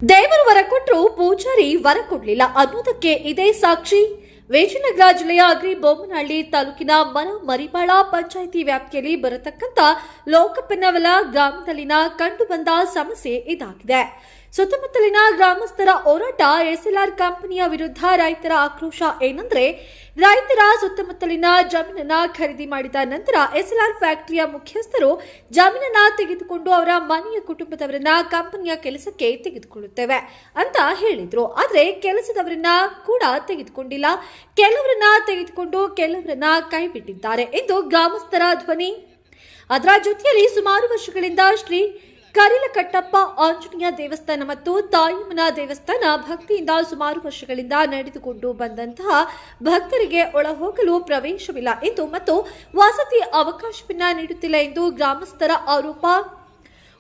ದೇವರು ವರ ಕೊಟ್ಟರು ಪೂಜಾರಿ ವರ ಕೊಡ್ಲಿಲ್ಲ ಅನ್ನೋದಕ್ಕೆ ಇದೇ ಸಾಕ್ಷಿ. ವಿಜಯನಗರ ಜಿಲ್ಲೆಯ ಅಗ್ರಿಬೊಮ್ಮನಹಳ್ಳಿ ತಾಲೂಕಿನ ಮರಿಪಾಳ ಪಂಚಾಯಿತಿ ವ್ಯಾಪ್ತಿಯಲ್ಲಿ ಬರತಕ್ಕಂತ ಲೋಕಪ್ಪನವಲ ಗ್ರಾಮದಲ್ಲಿನ ಕಂಡುಬಂದ ಸಮಸ್ಯೆ ಇದಾಗಿದೆ. ಸುತ್ತಮುತ್ತಲಿನ ಗ್ರಾಮಸ್ಥರ ಹೋರಾಟ. ಎಸ್ಎಲ್ಆರ್ ಕಂಪನಿಯ ವಿರುದ್ಧ ರೈತರ ಆಕ್ರೋಶ ಏನಂದ್ರೆ, ರೈತರ ಸುತ್ತಮುತ್ತಲಿನ ಜಮೀನನ್ನ ಖರೀದಿ ಮಾಡಿದ ನಂತರ ಎಸ್ಎಲ್ಆರ್ ಫ್ಯಾಕ್ಟರಿಯ ಮುಖ್ಯಸ್ಥರು ಜಮೀನನ್ನ ತೆಗೆದುಕೊಂಡು ಅವರ ಮನೆಯ ಕುಟುಂಬದವರನ್ನ ಕಂಪನಿಯ ಕೆಲಸಕ್ಕೆ ತೆಗೆದುಕೊಳ್ಳುತ್ತೇವೆ ಅಂತ ಹೇಳಿದ್ರು. ಆದ್ರೆ ಕೆಲಸದವರನ್ನ ಕೂಡ ತೆಗೆದುಕೊಂಡಿಲ್ಲ, ಕೆಲವರನ್ನ ತೆಗೆದುಕೊಂಡು ಕೆಲವರನ್ನ ಕೈ ಬಿಟ್ಟಿದ್ದಾರೆ ಎಂದು ಗ್ರಾಮಸ್ಥರ ಧ್ವನಿ. ಅದರ ಜೊತೆಯಲ್ಲಿ ಸುಮಾರು ವರ್ಷಗಳಿಂದ ಶ್ರೀ ಕರಿಲಕಟ್ಟಪ್ಪ ಆಂಜನೇಯ ದೇವಸ್ಥಾನ ಮತ್ತು ತಾಯಮ್ಮನ ದೇವಸ್ಥಾನ ಭಕ್ತಿಯಿಂದ ಸುಮಾರು ವರ್ಷಗಳಿಂದ ನಡೆದುಕೊಂಡು ಬಂದಂತಹ ಭಕ್ತರಿಗೆ ಒಳಹೋಗಲು ಪ್ರವೇಶವಿಲ್ಲ ಎಂದು ಮತ್ತು ವಸತಿ ಅವಕಾಶವನ್ನ ನೀಡುತ್ತಿಲ್ಲ ಎಂದು ಗ್ರಾಮಸ್ಥರ ಆರೋಪ.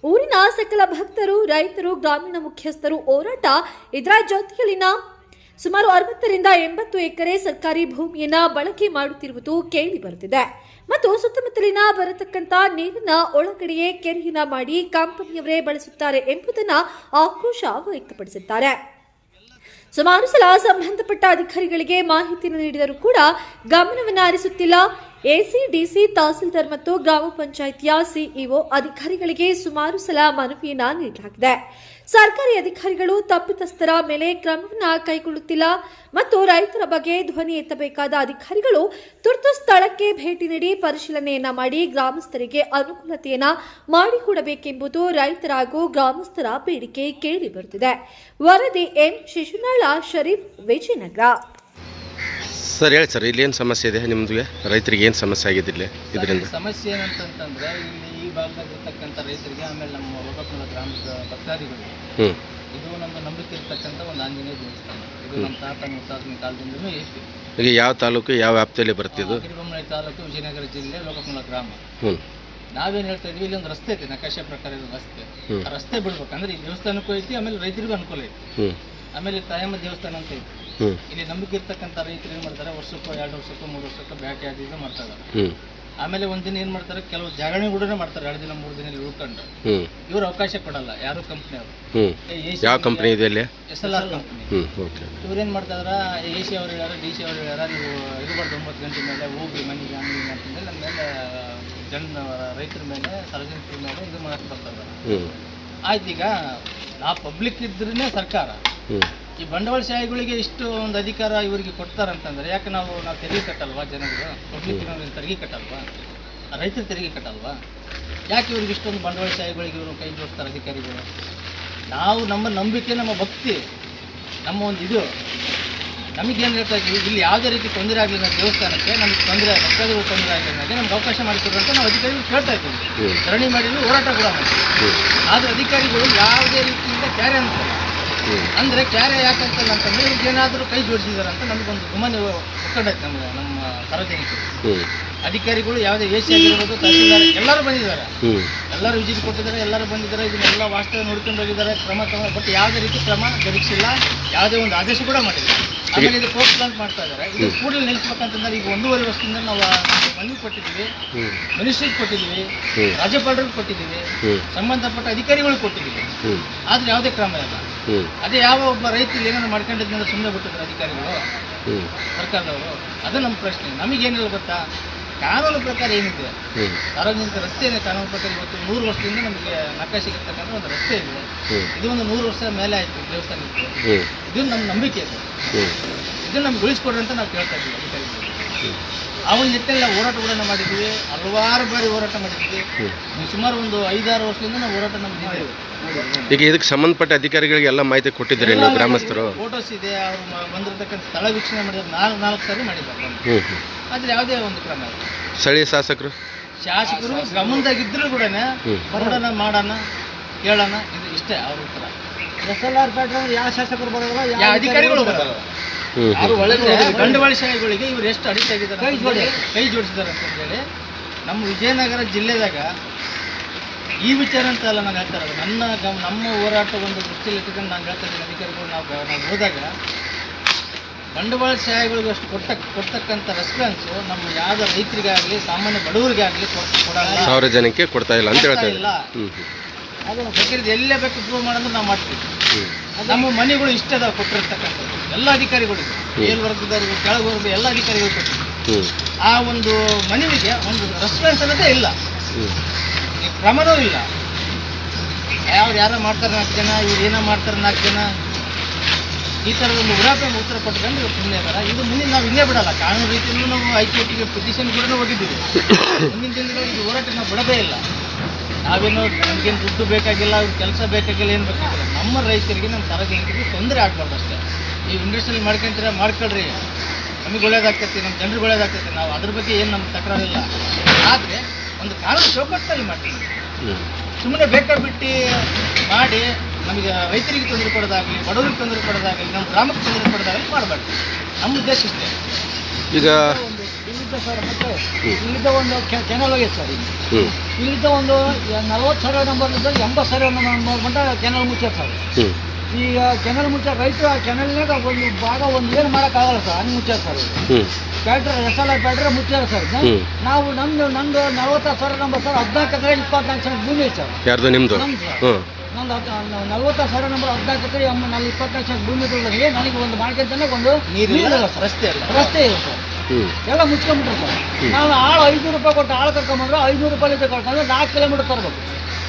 ಊರಿನ ಸಕಲ ಭಕ್ತರು, ರೈತರು, ಗ್ರಾಮೀಣ ಮುಖ್ಯಸ್ಥರು ಹೋರಾಟ. ಇದರ ಜೊತೆಯಲ್ಲಿನ ಸುಮಾರು 60ರಿಂದ 80 ಎಕರೆ ಸರ್ಕಾರಿ ಭೂಮಿಯನ್ನ ಬಳಕೆ ಮಾಡುತ್ತಿರುವುದು ಕೇಳಿ ಬರುತ್ತಿದೆ ಮತ್ತು ಸುತ್ತಮುತ್ತಲಿನ ಬರತಕ್ಕಂತ ನೀರನ್ನ ಒಳಗಡೆಯೇ ಕೆರೆಯನ್ನ ಮಾಡಿ ಕಂಪನಿಯವರೇ ಬಳಸುತ್ತಾರೆ ಎಂಬುದನ್ನ ಆಕ್ರೋಶ ವ್ಯಕ್ತಪಡಿಸಿದ್ದಾರೆ. ಸುಮಾರು ಸಲ ಸಂಬಂಧಪಟ್ಟ ಅಧಿಕಾರಿಗಳಿಗೆ ಮಾಹಿತಿಯನ್ನು ನೀಡಿದರೂ ಕೂಡ ಗಮನವನ್ನು ಹರಿಸುತ್ತಿಲ್ಲ. ಎಸಿ, ಡಿಸಿ, ತಹಸೀಲ್ದಾರ್ ಮತ್ತು ಗ್ರಾಮ ಪಂಚಾಯಿತಿಯ ಸಿಇಒ ಅಧಿಕಾರಿಗಳಿಗೆ ಸುಮಾರು ಸಲ ಮನವಿಯನ್ನ ನೀಡಲಾಗಿದೆ. ಸರ್ಕಾರಿ ಅಧಿಕಾರಿಗಳು ತಪ್ಪಿತಸ್ಥರ ಮೇಲೆ ಕ್ರಮವನ್ನ ಕೈಗೊಳ್ಳುತ್ತಿಲ್ಲ ಮತ್ತು ರೈತರ ಬಗ್ಗೆ ಧ್ವನಿ ಎತ್ತಬೇಕಾದ ಅಧಿಕಾರಿಗಳು ತುರ್ತು ಸ್ಥಳಕ್ಕೆ ಭೇಟಿ ನೀಡಿ ಪರಿಶೀಲನೆಯನ್ನ ಮಾಡಿ ಗ್ರಾಮಸ್ಥರಿಗೆ ಅನುಕೂಲತೆಯನ್ನ ಮಾಡಿಕೊಡಬೇಕೆಂಬುದು ರೈತರ ಹಾಗೂ ಗ್ರಾಮಸ್ಥರ ಬೇಡಿಕೆ ಕೇಳಿ ಬರುತ್ತಿದೆ. ವರದಿ ಎಂ ಶಿಶುನಾಳ ಶರೀಫ್, ವಿಜಯನಗರ. ಸರ್ ಹೇಳಿ ಸರ್, ಇಲ್ಲಿ ಏನು ಸಮಸ್ಯೆ ಇದೆ ನಿಮ್ಗೆ? ರೈತರಿಗೆ ಏನು ಸಮಸ್ಯೆ ಆಗಿದೆ ಇಲ್ಲಿ? ಇದರಿಂದ ಸಮಸ್ಯೆ ಏನಂತಂದ್ರೆ, ಇಲ್ಲಿ ಈ ಭಾಗದಲ್ಲಿರ್ತಕ್ಕಂಥ ರೈತರಿಗೆ, ಆಮೇಲೆ ನಮ್ಮ ಲೋಕಪ್ಪನ ಗ್ರಾಮದ ಭಕ್ತಾದಿಗಳಿಗೆ ಇದು ನಮ್ಮ ನಂಬಿಕೆ ಇರ್ತಕ್ಕಂಥ ಒಂದು ಆಂಜನೇಯ ದೇವಸ್ಥಾನ. ಇದು ನಮ್ಮ ತಾತ ಮುತ್ತಾತನ ಕಾಲದಿಂದಲೂ ಐತಿ. ಈಗ ಯಾವ ತಾಲೂಕು, ಯಾವ ವ್ಯಾಪ್ತಿಯಲ್ಲಿ ಬರ್ತಿದ್ದು? ಅಗ್ರಿಬೊಮ್ಮನಹಳ್ಳಿ ತಾಲೂಕು, ವಿಜಯನಗರ ಜಿಲ್ಲೆ, ಲೋಕಪ್ಪನ ಗ್ರಾಮ. ನಾವೇನು ಹೇಳ್ತಾ ಇದ್ವಿ, ಇಲ್ಲಿ ಒಂದು ರಸ್ತೆ ಐತಿ, ನಕಾಶೆ ಪ್ರಕಾರ ಇರೋ ರಸ್ತೆ. ಆ ರಸ್ತೆ ಬಿಡ್ಬೇಕಂದ್ರೆ ಈ ದೇವಸ್ಥಾನಕ್ಕೂ ಐತಿ, ಆಮೇಲೆ ರೈತರಿಗೂ ಅನುಕೂಲ ಐತಿ. ಆಮೇಲೆ ತಾಯಮ್ಮ ದೇವಸ್ಥಾನ ಅಂತ ಐತಿ. ಇಲ್ಲಿ ನಂಬಿಕೆ ಇರ್ತಕ್ಕಂಥ ರೈತರು ಏನು ಮಾಡ್ತಾರೆ, ವರ್ಷಕ್ಕೂ 2 ವರ್ಷಕ್ಕೂ 3 ವರ್ಷಕ್ಕೂ ಬ್ಯಾಟಿ ಆದಿದ್ದು ಮಾಡ್ತಾರೆ. ಆಮೇಲೆ ಒಂದಿನ ಏನು ಮಾಡ್ತಾರೆ, ಕೆಲವು ಜಾಗರಣೆ ಕೂಡ ಮಾಡ್ತಾರೆ, 2 ದಿನ 3 ದಿನ ಇಲ್ಲಿ ಉಳ್ಕೊಂಡು. ಇವ್ರು ಅವಕಾಶ ಕೊಡಲ್ಲ, ಯಾರು ಕಂಪ್ನಿ ಅವರು. ಯಾವ ಕಂಪ್ನಿ ಇದೆ ಇಲ್ಲಿ? SLR company. ಇವ್ರೇನು ಮಾಡ್ತಾರ, AC ಅವ್ರು ಹೇಳ್ಯಾರ, DC ಅವ್ರು ಹೇಳ್ಯಾರ, ನೀವು ಇರಬಾರ್ದು 9 ಗಂಟೆ ಮೇಲೆ ಹೋಗಿ ಮನೆಗೆ ಹಂಗೆ ಅಂತಂದ್ರೆ ನಮ್ಮ ಮೇಲೆ ರೈತರ ಮೇಲೆ, ಸಾರ್ವಜನಿಕರ ಮೇಲೆ ಇದು ಮಾಡಕ್ಕೆ ಬರ್ತಾರೆ. ಆಯ್ತು, ಈಗ ನಾ ಪಬ್ಲಿಕ್ ಇದ್ರೇ ಸರ್ಕಾರ ಈ ಬಂಡವಾಳಶಾಹಿಗಳಿಗೆ ಇಷ್ಟು ಒಂದು ಅಧಿಕಾರ ಇವರಿಗೆ ಕೊಡ್ತಾರಂತಂದ್ರೆ, ಯಾಕೆ ನಾವು ತೆರಿಗೆ ಕಟ್ಟಲ್ವಾ? ಜನಗಳು ಪಬ್ಲಿಕ್ ತೆರಿಗೆ ಕಟ್ಟಲ್ವಾ? ರೈತರು ತೆರಿಗೆ ಕಟ್ಟಲ್ವಾ? ಯಾಕೆ ಇವ್ರಿಗೆ ಇಷ್ಟೊಂದು ಬಂಡವಾಳಶಾಹಿಗಳಿಗೆ ಇವರು ಕೈ ಜೋಡಿಸ್ತಾರೆ ಅಧಿಕಾರಿಗಳು? ನಾವು ನಮ್ಮ ನಂಬಿಕೆ, ನಮ್ಮ ಭಕ್ತಿ, ನಮ್ಮ ಒಂದು ಇದು ನಮಗೇನು ಹೇಳ್ತಾ ಇದ್ದೀವಿ, ಇಲ್ಲಿ ಯಾವುದೇ ರೀತಿ ತೊಂದರೆ ಆಗಲಿಲ್ಲ ದೇವಸ್ಥಾನಕ್ಕೆ, ನಮಗೆ ತೊಂದರೆ, ಭಕ್ತಾದಿಗಳು ತೊಂದರೆ ಆಗಲಿಲ್ಲ, ನಮ್ಗೆ ಅವಕಾಶ ಮಾಡಿಕೊಡ್ರು ಅಂತ ನಾವು ಅಧಿಕಾರಿಗಳು ಕೇಳ್ತಾ ಇದ್ದೀವಿ. ಧರಣಿ ಮಾಡಿದ್ರು, ಹೋರಾಟ ಕೂಡ ಮಾಡ್ತೀವಿ. ಆದರೆ ಅಧಿಕಾರಿಗಳು ಯಾವುದೇ ರೀತಿಯಿಂದ ಕ್ಯಾರೆ ಅಂತಾರೆ. ಅಂದರೆ ಕ್ಯಾರೆ ಯಾಕಂತಲ್ಲ ಅಂತಂದರೆ, ಇವ್ರಿಗೆ ಏನಾದರೂ ಕೈ ಜೋಡಿಸಿದಾರೆ ಅಂತ ನಮಗೊಂದು ಗುಮಾನಿ ಒಕ್ಕಡೈತೆ ನಮ್ಮ ಸಾರ್ವಜನಿಕರು. ಅಧಿಕಾರಿಗಳು ಯಾವುದೇ AC ಆಗಿರ್ಬೋದು, ತಹಸೀಲ್ದಾರ್ ಎಲ್ಲರೂ ಬಂದಿದ್ದಾರೆ, ಎಲ್ಲರೂ ವಿಸಿಟ್ ಕೊಟ್ಟಿದ್ದಾರೆ, ಎಲ್ಲರೂ ಬಂದಿದ್ದಾರೆ, ಇದನ್ನೆಲ್ಲ ವಾಸ್ತವ ನೋಡ್ಕೊಂಡು ಹೋಗಿದ್ದಾರೆ, ಕ್ರಮ ತಗೊಂಡು. ಬಟ್ ಯಾವುದೇ ರೀತಿ ಕ್ರಮ ಜರುಗಿಸಿಲ್ಲ, ಯಾವುದೇ ಒಂದು ಆದೇಶ ಕೂಡ ಮಾಡಿಲ್ಲ. ಆಮೇಲೆ ಇದು ಕೋರ್ಟ್ ಪ್ಲಾಂಟ್ ಮಾಡ್ತಾ ಇದ್ದಾರೆ. ಇದು ಕೂಡಲೇ ನಿಲ್ಲಿಸ್ಬೇಕಂತಂದ್ರೆ, ಈಗ 1.5 ವರ್ಷದಿಂದ ನಾವು ಮನವಿ ಕೊಟ್ಟಿದ್ದೀವಿ, ಮಿನಿಸ್ಟ್ರಿಗೆ ಕೊಟ್ಟಿದ್ದೀವಿ, ರಾಜ್ಯಪಾಲರಿಗೆ ಕೊಟ್ಟಿದ್ದೀವಿ, ಸಂಬಂಧಪಟ್ಟ ಅಧಿಕಾರಿಗಳಿಗೆ ಕೊಟ್ಟಿದ್ದೀವಿ. ಆದರೆ ಯಾವುದೇ ಕ್ರಮ ಇಲ್ಲ. ಅದೇ ಯಾವ ಒಬ್ಬ ರೈತ ಏನಾದ್ರು ಮಾಡ್ಕೊಂಡಿದ್ಮೇಲೆ ಸುಮ್ಮನೆ ಬಿಟ್ಟಿದ್ರು ಅಧಿಕಾರಿಗಳು, ಸರ್ಕಾರದವರು? ಅದು ನಮ್ಮ ಪ್ರಶ್ನೆ. ನಮಗೇನಿಲ್ಲ ಗೊತ್ತಾ, ಕಾನೂನು ಪ್ರಕಾರ ಏನಿದೆ, ಸಾರ್ವಜನಿಕ ರಸ್ತೆ ಇದೆ. ಕಾನೂನು ಪ್ರಕಾರ ಇವತ್ತು 100 ವರ್ಷದಿಂದ ನಮಗೆ ನಕಾಶೆಗಿರ್ತಕ್ಕಂಥ ಒಂದು ರಸ್ತೆ ಇದೆ. ಇದು ಒಂದು 100 ವರ್ಷ ಮೇಲೆ ಆಯಿತು ದೇವಸ್ಥಾನಕ್ಕೆ. ಇದು ನಮ್ಮ ನಂಬಿಕೆ ಇದೆ. ಇದನ್ನು ನಮ್ಗೆ ಉಳಿಸ್ಕೊಡ್ರಿ ಅಂತ ನಾವು ಕೇಳ್ತಾ ಇದ್ದೀವಿ ಅಧಿಕಾರಿಗಳು. ಆ ಒಂದು ನಿಟ್ಟಿನಲ್ಲಿ ನಾವು ಹೋರಾಟ ಕೂಡ ಮಾಡಿದ್ವಿ, ಹಲವಾರು ಬಾರಿ ಹೋರಾಟ ಮಾಡಿದ್ವಿ. ಸುಮಾರು ಒಂದು 5-6 ವರ್ಷದಿಂದ ನಾವು ಹೋರಾಟ ನಮ್ಗೆ. ಈಗ ಇದಕ್ಕೆ ಸಂಬಂಧಪಟ್ಟ ಅಧಿಕಾರಿಗಳಿಗೆ ಎಲ್ಲ ಮಾಹಿತಿ ಕೊಟ್ಟಿದ್ದೀರಿ ನೀವು ಗ್ರಾಮಸ್ಥರು? ಫೋಟೋಸ್ ಇದೆ, ಅವರು ಬಂದಿರತಕ್ಕಂಥ ಸ್ಥಳ ವೀಕ್ಷಣೆ ಮಾಡಿದ್ರೆ 4 ಸಾರಿ ಮಾಡಿದ್ದಾರೆ. ಆದರೆ ಯಾವುದೇ ಒಂದು ಕ್ರಮ ಇಲ್ಲ. ಸ್ಥಳೀಯ ಶಾಸಕರು ಗಮನದಾಗಿದ್ದರೂ ಕೂಡ ಬರೋಣ, ಮಾಡೋಣ, ಕೇಳೋಣ, ಇದು ಇಷ್ಟೇ ಅವ್ರ ಉತ್ತರ. SLR ಫ್ಯಾಕ್ಟರಿ ಯಾವ ಶಾಸಕರು ಬರೋಲ್ಲ, ಯಾವ ಅಧಿಕಾರಿಗಳು ಬರೋಲ್ಲ. ಬಂಡವಾಳಶಾಹಿಗಳಿಗೆ ಇವ್ರು ಎಷ್ಟು ಅಡಿಕ್ಟ್ ಆಗಿದ್ದಾರೆ, ಕೈ ಜೋಡಿಸಿದ್ದಾರೆ ಅಂತಂದೇಳಿ ನಮ್ಮ ವಿಜಯನಗರ ಜಿಲ್ಲೆದಾಗ ಈ ವಿಚಾರ ಅಂತ ಅಲ್ಲ ನಾನು ಹೇಳ್ತಾ ಇರೋದು. ನಮ್ಮ ಹೋರಾಟ ಒಂದು ದೃಷ್ಟಿಯಲ್ಲಿ ಇಟ್ಕೊಂಡು ನಾನು ಹೇಳ್ತಾ ಇದ್ದೀನಿ. ಅಧಿಕಾರಿಗಳು ನಾವು ಹೋದಾಗ ಬಂಡವಾಳಶಾಹಿಗಳಿಗೆ ಅಷ್ಟು ಕೊಡ್ತಕ್ಕಂಥ ರೆಸ್ಪಾನ್ಸು ನಮ್ಮ ಯಾವುದೇ ರೈತರಿಗಾಗಲಿ, ಸಾಮಾನ್ಯ ಬಡವರಿಗೆ ಆಗಲಿ ಕೊಡಲ್ಲ, ಸಾರ್ವಜನಿಕರಿಗೆ ಕೊಡ್ತಾ ಇಲ್ಲ ಅಂತ ಹೇಳ್ತಾ ಇಲ್ಲ. ಅದನ್ನು ಬೇಕಿರೋದು ಎಲ್ಲೇ ಬೇಕು ಪ್ರೂವ್ ಮಾಡೋದು ನಾವು ಮಾಡ್ತೀವಿ. ನಮ್ಮ ಮನೆಗಳು ಇಷ್ಟ ಅದಾವ ಕೊಟ್ಟಿರ್ತಕ್ಕಂಥದ್ದು ಎಲ್ಲ ಅಧಿಕಾರಿಗಳಿಗೂ, ಮೇಲ್ವರ್ಗದವ್ರಿಗೂ ಕೆಳವರ್ಗದ ಎಲ್ಲ ಅಧಿಕಾರಿಗಳು ಕೊಟ್ಟಿದ್ರು. ಆ ಒಂದು ಮನವಿಗೆ ಒಂದು ರೆಸ್ಪಾನ್ಸ್ ಅನ್ನೋದೇ ಇಲ್ಲ, ಕ್ರಮನೂ ಇಲ್ಲ. ಯಾರೋ ಮಾಡ್ತಾರೆ 4 ಜನ, ಇವ್ರು ಏನೋ ಮಾಡ್ತಾರೆ 4 ಜನ, ಈ ಥರದ ಒಂದು ಉಡಾಪೆ ಉತ್ತರ ಕೊಟ್ಕೊಂಡು ಇವತ್ತು ಮುಂದೆ ಇದ್ದಾರೆ. ಇದು ಮುಂದೆ ನಾವು ಹಿಂಗೆ ಬಿಡಲ್ಲ, ಕಾನೂನು ರೀತಿಯಲ್ಲೂ ನಾವು ಹೈಕೋರ್ಟಿಗೆ ಪಿಟಿಷನ್ ಕೂಡ ಹೋಗಿದ್ದೀವಿ. ಮುಂದಿನ ದಿನಗಳಲ್ಲಿ ಇದು ಹೋರಾಟ ನಾವು ಬಿಡೋದೇ ಇಲ್ಲ. ನಾವೇನೋ ನಮಗೇನು ದುಡ್ಡು ಬೇಕಾಗಿಲ್ಲ, ಅವ್ರ ಕೆಲಸ ಬೇಕಾಗಿಲ್ಲ, ಏನು ಬೇಕಾಗಿಲ್ಲ. ನಮ್ಮ ರೈತರಿಗೆ, ನಮ್ಮ ಸಾರ್ವಜನಿಕರಿಗೆ ತೊಂದರೆ ಆಗ್ಬಾರ್ದು ಅಷ್ಟೇ. ನೀವು ಇಂಡಸ್ಟ್ರಿಯಲ್ಲಿ ಮಾಡ್ಕೊಂತೀರ ಮಾಡ್ಕೊಳ್ರಿ, ನಮಗೆ ಒಳ್ಳೇದಾಗ್ತೈತಿ, ನಮ್ಮ ಜನರಿಗೆ ಒಳ್ಳೇದಾಗ್ತೈತಿ, ನಾವು ಅದ್ರ ಬಗ್ಗೆ ಏನು ನಮ್ಮ ತಕರಾರಿಲ್ಲ. ಆದರೆ ಒಂದು ಕಾನೂನು ಚೌಕಟ್ಟಲ್ಲಿ ಮಾಡ್ತೀವಿ. ಸುಮ್ಮನೆ ಬೇಕಾಬಿಟ್ಟು ಮಾಡಿ ನಮಗೆ ರೈತರಿಗೆ ತೊಂದರೆ ಕೊಡೋದಾಗಲಿ, ಬಡವರಿಗೆ ತೊಂದರೆ ಕೊಡೋದಾಗಲಿ, ನಮ್ಮ ಗ್ರಾಮಕ್ಕೆ ತೊಂದರೆ ಕೊಡೋದಾಗಲಿ ಮಾಡಬಾರ್ದು. ನಮ್ಮ ಉದ್ದೇಶ ಇಷ್ಟೇ. ಈಗ ಸರ್ ಮತ್ತೆ ಇಲ್ಲಿದ್ದ ಒಂದು ಕೆನಲ್ ಹೋಗಿದೆ ಸರ್. ಇಲ್ಲಿದ್ದ ಒಂದು 40 ಸಾವಿರ ನಂಬರ್ಲಿದ್ದ 80 ಸಾವಿರ ನಂಬರ್ ಗಂಟ ಕೆನಲ್ ಮುಚ್ಚಾರ ಸರ್. ಈಗ ಕೆನಲ್ ಮುಚ್ಚಾರ, ರೈತರು ಆ ಕೆನಲ್ನಾಗ ಒಂದು ಭಾಗ ಒಂದು ಏನು ಮಾಡೋಕ್ಕಾಗಲ್ಲ ಸರ್, ಹಂಗೆ ಮುಚ್ಚಾರ ಸರ್. ಫ್ಯಾಕ್ಟ್ರಿ SLR ಫ್ಯಾಕ್ಟ್ರಿ ಮುಚ್ಚಾರ ಸರ್. ನಾವು ನಂದು 40 ಸಾವಿರ ನಂಬರ್ ಸರ್, 14 ಎಕರೆ 24 ಸೆಂಟ್ ಭೂಮಿ ಐತೆ ಸರ್. ಯಾರ್ದು ನಿಮ್ಮದು? ನಂದು 40 ಸಾವಿರ ನಂಬರ್ 14 ಎಕರೆ 24 ಸೆಂಟ್ ಭೂಮಿ ಇದ್ರೊಳಗೆ ನನಗೆ ಒಂದು ಮಾಡ್ಕೊಂತಾನೆ ಒಂದು ನೀರಿಲ್ಲ, ರಸ್ತೆ ಇದೆ ಸರ್. ಎಲ್ಲ ಮುಚ್ಕೊಂಡ್ಬಿಟ್ರು ಸರ್. ನಾವು ಆಳು 500 ರೂಪಾಯಿ ಕೊಟ್ಟು ಆಳು ಕರ್ಕೊಂಬಂದ್ರೆ 500 ರೂಪಾಯಿ ಕರ್ಕೊಂಡ್ರೆ 4 ಕಿಲೋಮೀಟರ್ ತರಬೇಕು.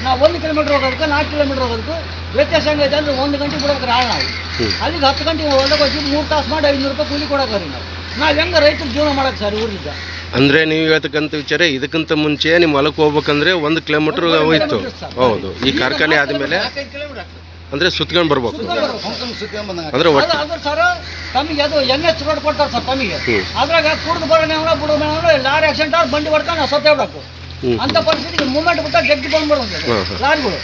ನಾವು 1 ಕಿಲೋಮೀಟರ್ ಹೋಗೋದಕ್ಕೆ 4 ಕಿಲೋಮೀಟರ್ ಹೋಗೋದಕ್ಕೆ ವ್ಯತ್ಯಾಸ ಹೆಂಗೈತೆ ಅಂದರೆ 1 ಗಂಟೆ ಬಿಡೋಕೆ ಆಳು ನಾವು ಅಲ್ಲಿಗೆ 10 ಗಂಟೆಗೆ ಹೊಲಕ್ಕೆ ಹೋಗಿ 3 ತಾಸು ಮಾಡಿ 500 ರೂಪಾಯಿ ಕೂಲಿ ಕೊಡೋಕ್ರಿ ನಾವು ಹೆಂಗೆ ರೈತರು ಜೀವನ ಮಾಡೋಕೆ ಸರ್ ಊರಿಂದ? ಅಂದರೆ ನೀವು ಹೇಳ್ತಕ್ಕಂಥ ವಿಚಾರ ಇದಕ್ಕಿಂತ ಮುಂಚೆ ನಿಮ್ಮ ಹೊಲಕ್ಕೆ ಹೋಗ್ಬೇಕಂದ್ರೆ 1 ಕಿಲೋಮೀಟ್ರ್ ಹೋಯ್ತು. ಹೌದು. ಈ ಕಾರ್ಖಾನೆ ಆದಮೇಲೆ ಅಂದರೆ ಸುತ್ಕೊಂಡು ಬರ್ಬೇಕು. ಅಂದರೆ ಒಟ್ಟು ಅದು ಸರ್ ತಮಗೆ ಅದು NH ರೋಡ್ ಕೊಡ್ತಾರೆ ಸರ್ ತಮಗೆ. ಅದ್ರಾಗ ಕುಡಿದು ಬರೋಣ ಬಿಡೋ ಲಾರಿ ಆಕ್ಸಿಡೆಂಟ್ ಆಗಿ ಬಂಡಿ ಹೊಡ್ಕೊಂಡು ನಾವು ಸತ್ತೇ ಬಿಡಬೇಕು ಅಂತ ಪರಿಸ್ಥಿತಿಗೆ ಮೂವ್ಮೆಂಟ್ ಬಿಟ್ಟ ಜಗ್ಗಿ ಬಂದ್ಬಿಡೋದು ಲಾರಿಗಳು.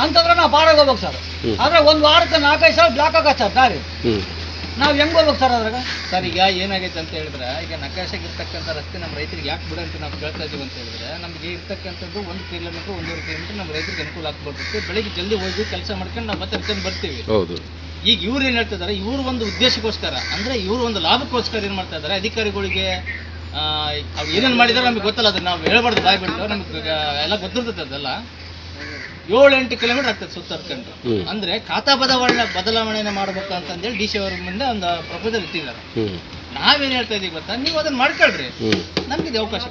ಅಂತಂದ್ರೆ ನಾವು ಬಾರಾಗ ಹೋಗ್ಬೇಕು ಸರ್. ಆದ್ರೆ ಒಂದು ವಾರಕ್ಕೆ 4-5 ಸಾವಿರ ಬ್ಲಾಕ್ ಆಗತ್ತೆ ಸರ್ ದಾರಿ. ನಾವು ಹೆಂಗೆ ಹೋಗ್ಬೇಕು ಸರ್ ಅದ್ರಾಗ? ಸರ್ ಈಗ ಏನಾಗೈತೆ ಅಂತ ಹೇಳಿದ್ರೆ, ಈಗ ನಕಾಶೆಗೆ ಇರ್ತಕ್ಕಂಥ ರಸ್ತೆ ನಮ್ಮ ರೈತರಿಗೆ ಯಾಕೆ ಬಿಡಂತ ನಾವು ಕೇಳ್ತಾ ಇದ್ದೀವಿ ಅಂತ ಹೇಳಿದ್ರೆ, ನಮಗೆ ಇರ್ತಕ್ಕಂಥದ್ದು 1 ಕಿಲೋಮೀಟರ್ 1.5 ಕಿಲೋಮೀಟರ್ ನಮ್ಮ ರೈತರಿಗೆ ಅನುಕೂಲ ಆಗ್ಬಿಡುತ್ತೆ. ಬೆಳಿಗ್ಗೆ ಜಲ್ದಿ ಹೋಗಿ ಕೆಲಸ ಮಾಡ್ಕೊಂಡು ನಾವು ಮತ್ತೆ ರಿಟರ್ನ್ ಬರ್ತೀವಿ. ಹೌದು. ಈಗ ಇವ್ರು ಏನು ಹೇಳ್ತಿದ್ದಾರೆ, ಇವ್ರು ಒಂದು ಉದ್ದೇಶಕ್ಕೋಸ್ಕರ ಅಂದರೆ ಇವರು ಒಂದು ಲಾಭಕ್ಕೋಸ್ಕರ ಏನು ಮಾಡ್ತಾ ಇದ್ದಾರೆ, ಅಧಿಕಾರಿಗಳಿಗೆ ಅವ್ರು ಏನೇನು ಮಾಡಿದಾರೆ ನಮಗೆ ಗೊತ್ತಲ್ಲ, ಅದನ್ನ ನಾವು ಹೇಳ್ಬಾರ್ದು ಬಾಯ್ ಬಿಟ್ಟು, ನಮ್ಗೆ ಎಲ್ಲ ಗೊತ್ತಿರ್ತದೆ. ಅದೆಲ್ಲ 7-8 ಕಿಲೋಮೀಟರ್ ಆಗ್ತದೆ ಸುತ್ತರ್ಕೊಂಡು. ಅಂದ್ರೆ ಖಾತಾ ಬದಲಾವಣೆನ ಮಾಡ್ಬೇಕು ಅಂತಂದೇಳಿ DC ಅವ್ರ ಮುಂದೆ ಒಂದು ಪ್ರಪೋಸಲ್ ಇಟ್ಟಿದ್ದಾರೆ. ನಾವೇನ್ ಹೇಳ್ತಾ ಇದೀವಿ ಗೊತ್ತಾ, ನೀವು ಅದನ್ನ ಮಾಡ್ಕೊಳ್ರಿ, ನಮ್ಗೆ ಅವಕಾಶ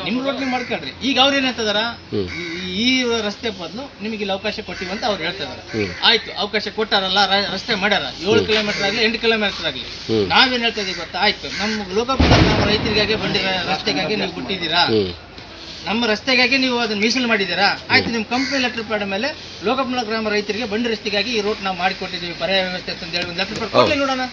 ನಿಮ್ ರೋಡ್ ನೀವು ಮಾಡ್ಕೊಳ್ರಿ. ಈಗ ಅವ್ರು ಏನ್ ಹೇಳ್ತಿದಾರ, ಈ ರಸ್ತೆ ಬದಲು ನಿಮಗೆ ಇಲ್ಲಿ ಅವಕಾಶ ಕೊಟ್ಟಿವಿ ಅಂತ ಅವ್ರು ಹೇಳ್ತಾ ಇದಾರೆ. ಆಯ್ತು, ಅವಕಾಶ ಕೊಟ್ಟಾರಲ್ಲ, ರಸ್ತೆ ಮಾಡ್ಯಾರ, 7 ಕಿಲೋಮೀಟರ್ ಆಗಲಿ 8 ಕಿಲೋಮೀಟರ್ ಆಗಲಿ. ನಾವೇನ್ ಹೇಳ್ತಾ ಇದೀವಿ ಗೊತ್ತಾ, ಆಯ್ತು ನಮ್ಮ ಲೋಕಾಪುರ ನಮ್ಮ ರೈತರಿಗಾಗಿ ಬಂಡಿ ರಸ್ತೆಗಾಗಿ ನೀವು ಬಿಟ್ಟಿದ್ದೀರಾ, ನಮ್ಮ ರಸ್ತೆಗಾಗಿ ನೀವು ಅದನ್ನ ಮೀಸಲು ಮಾಡಿದ್ದೀರಾ, ಆಯ್ತು ನಿಮ್ಮ ಕಂಪ್ನಿ ಲೆಟರ್ ಪ್ಯಾಡ್ ಮೇಲೆ ಲೋಕಾಪುರ ಗ್ರಾಮ ರೈತರಿಗೆ ಬಂಡಿ ರಸ್ತೆಗಾಗಿ ಈ ರೋಡ್ ನಾವು ಮಾಡಿಕೊಟ್ಟಿದ್ದೀವಿ ಪರ್ಯಾಯ ವ್ಯವಸ್ಥೆ ಅಂತ ಹೇಳಿ ಒಂದು ಲೆಟರ್ ಪ್ಯಾಡ್ ಕೊಡ್ಲಿ ನೋಡೋಣ.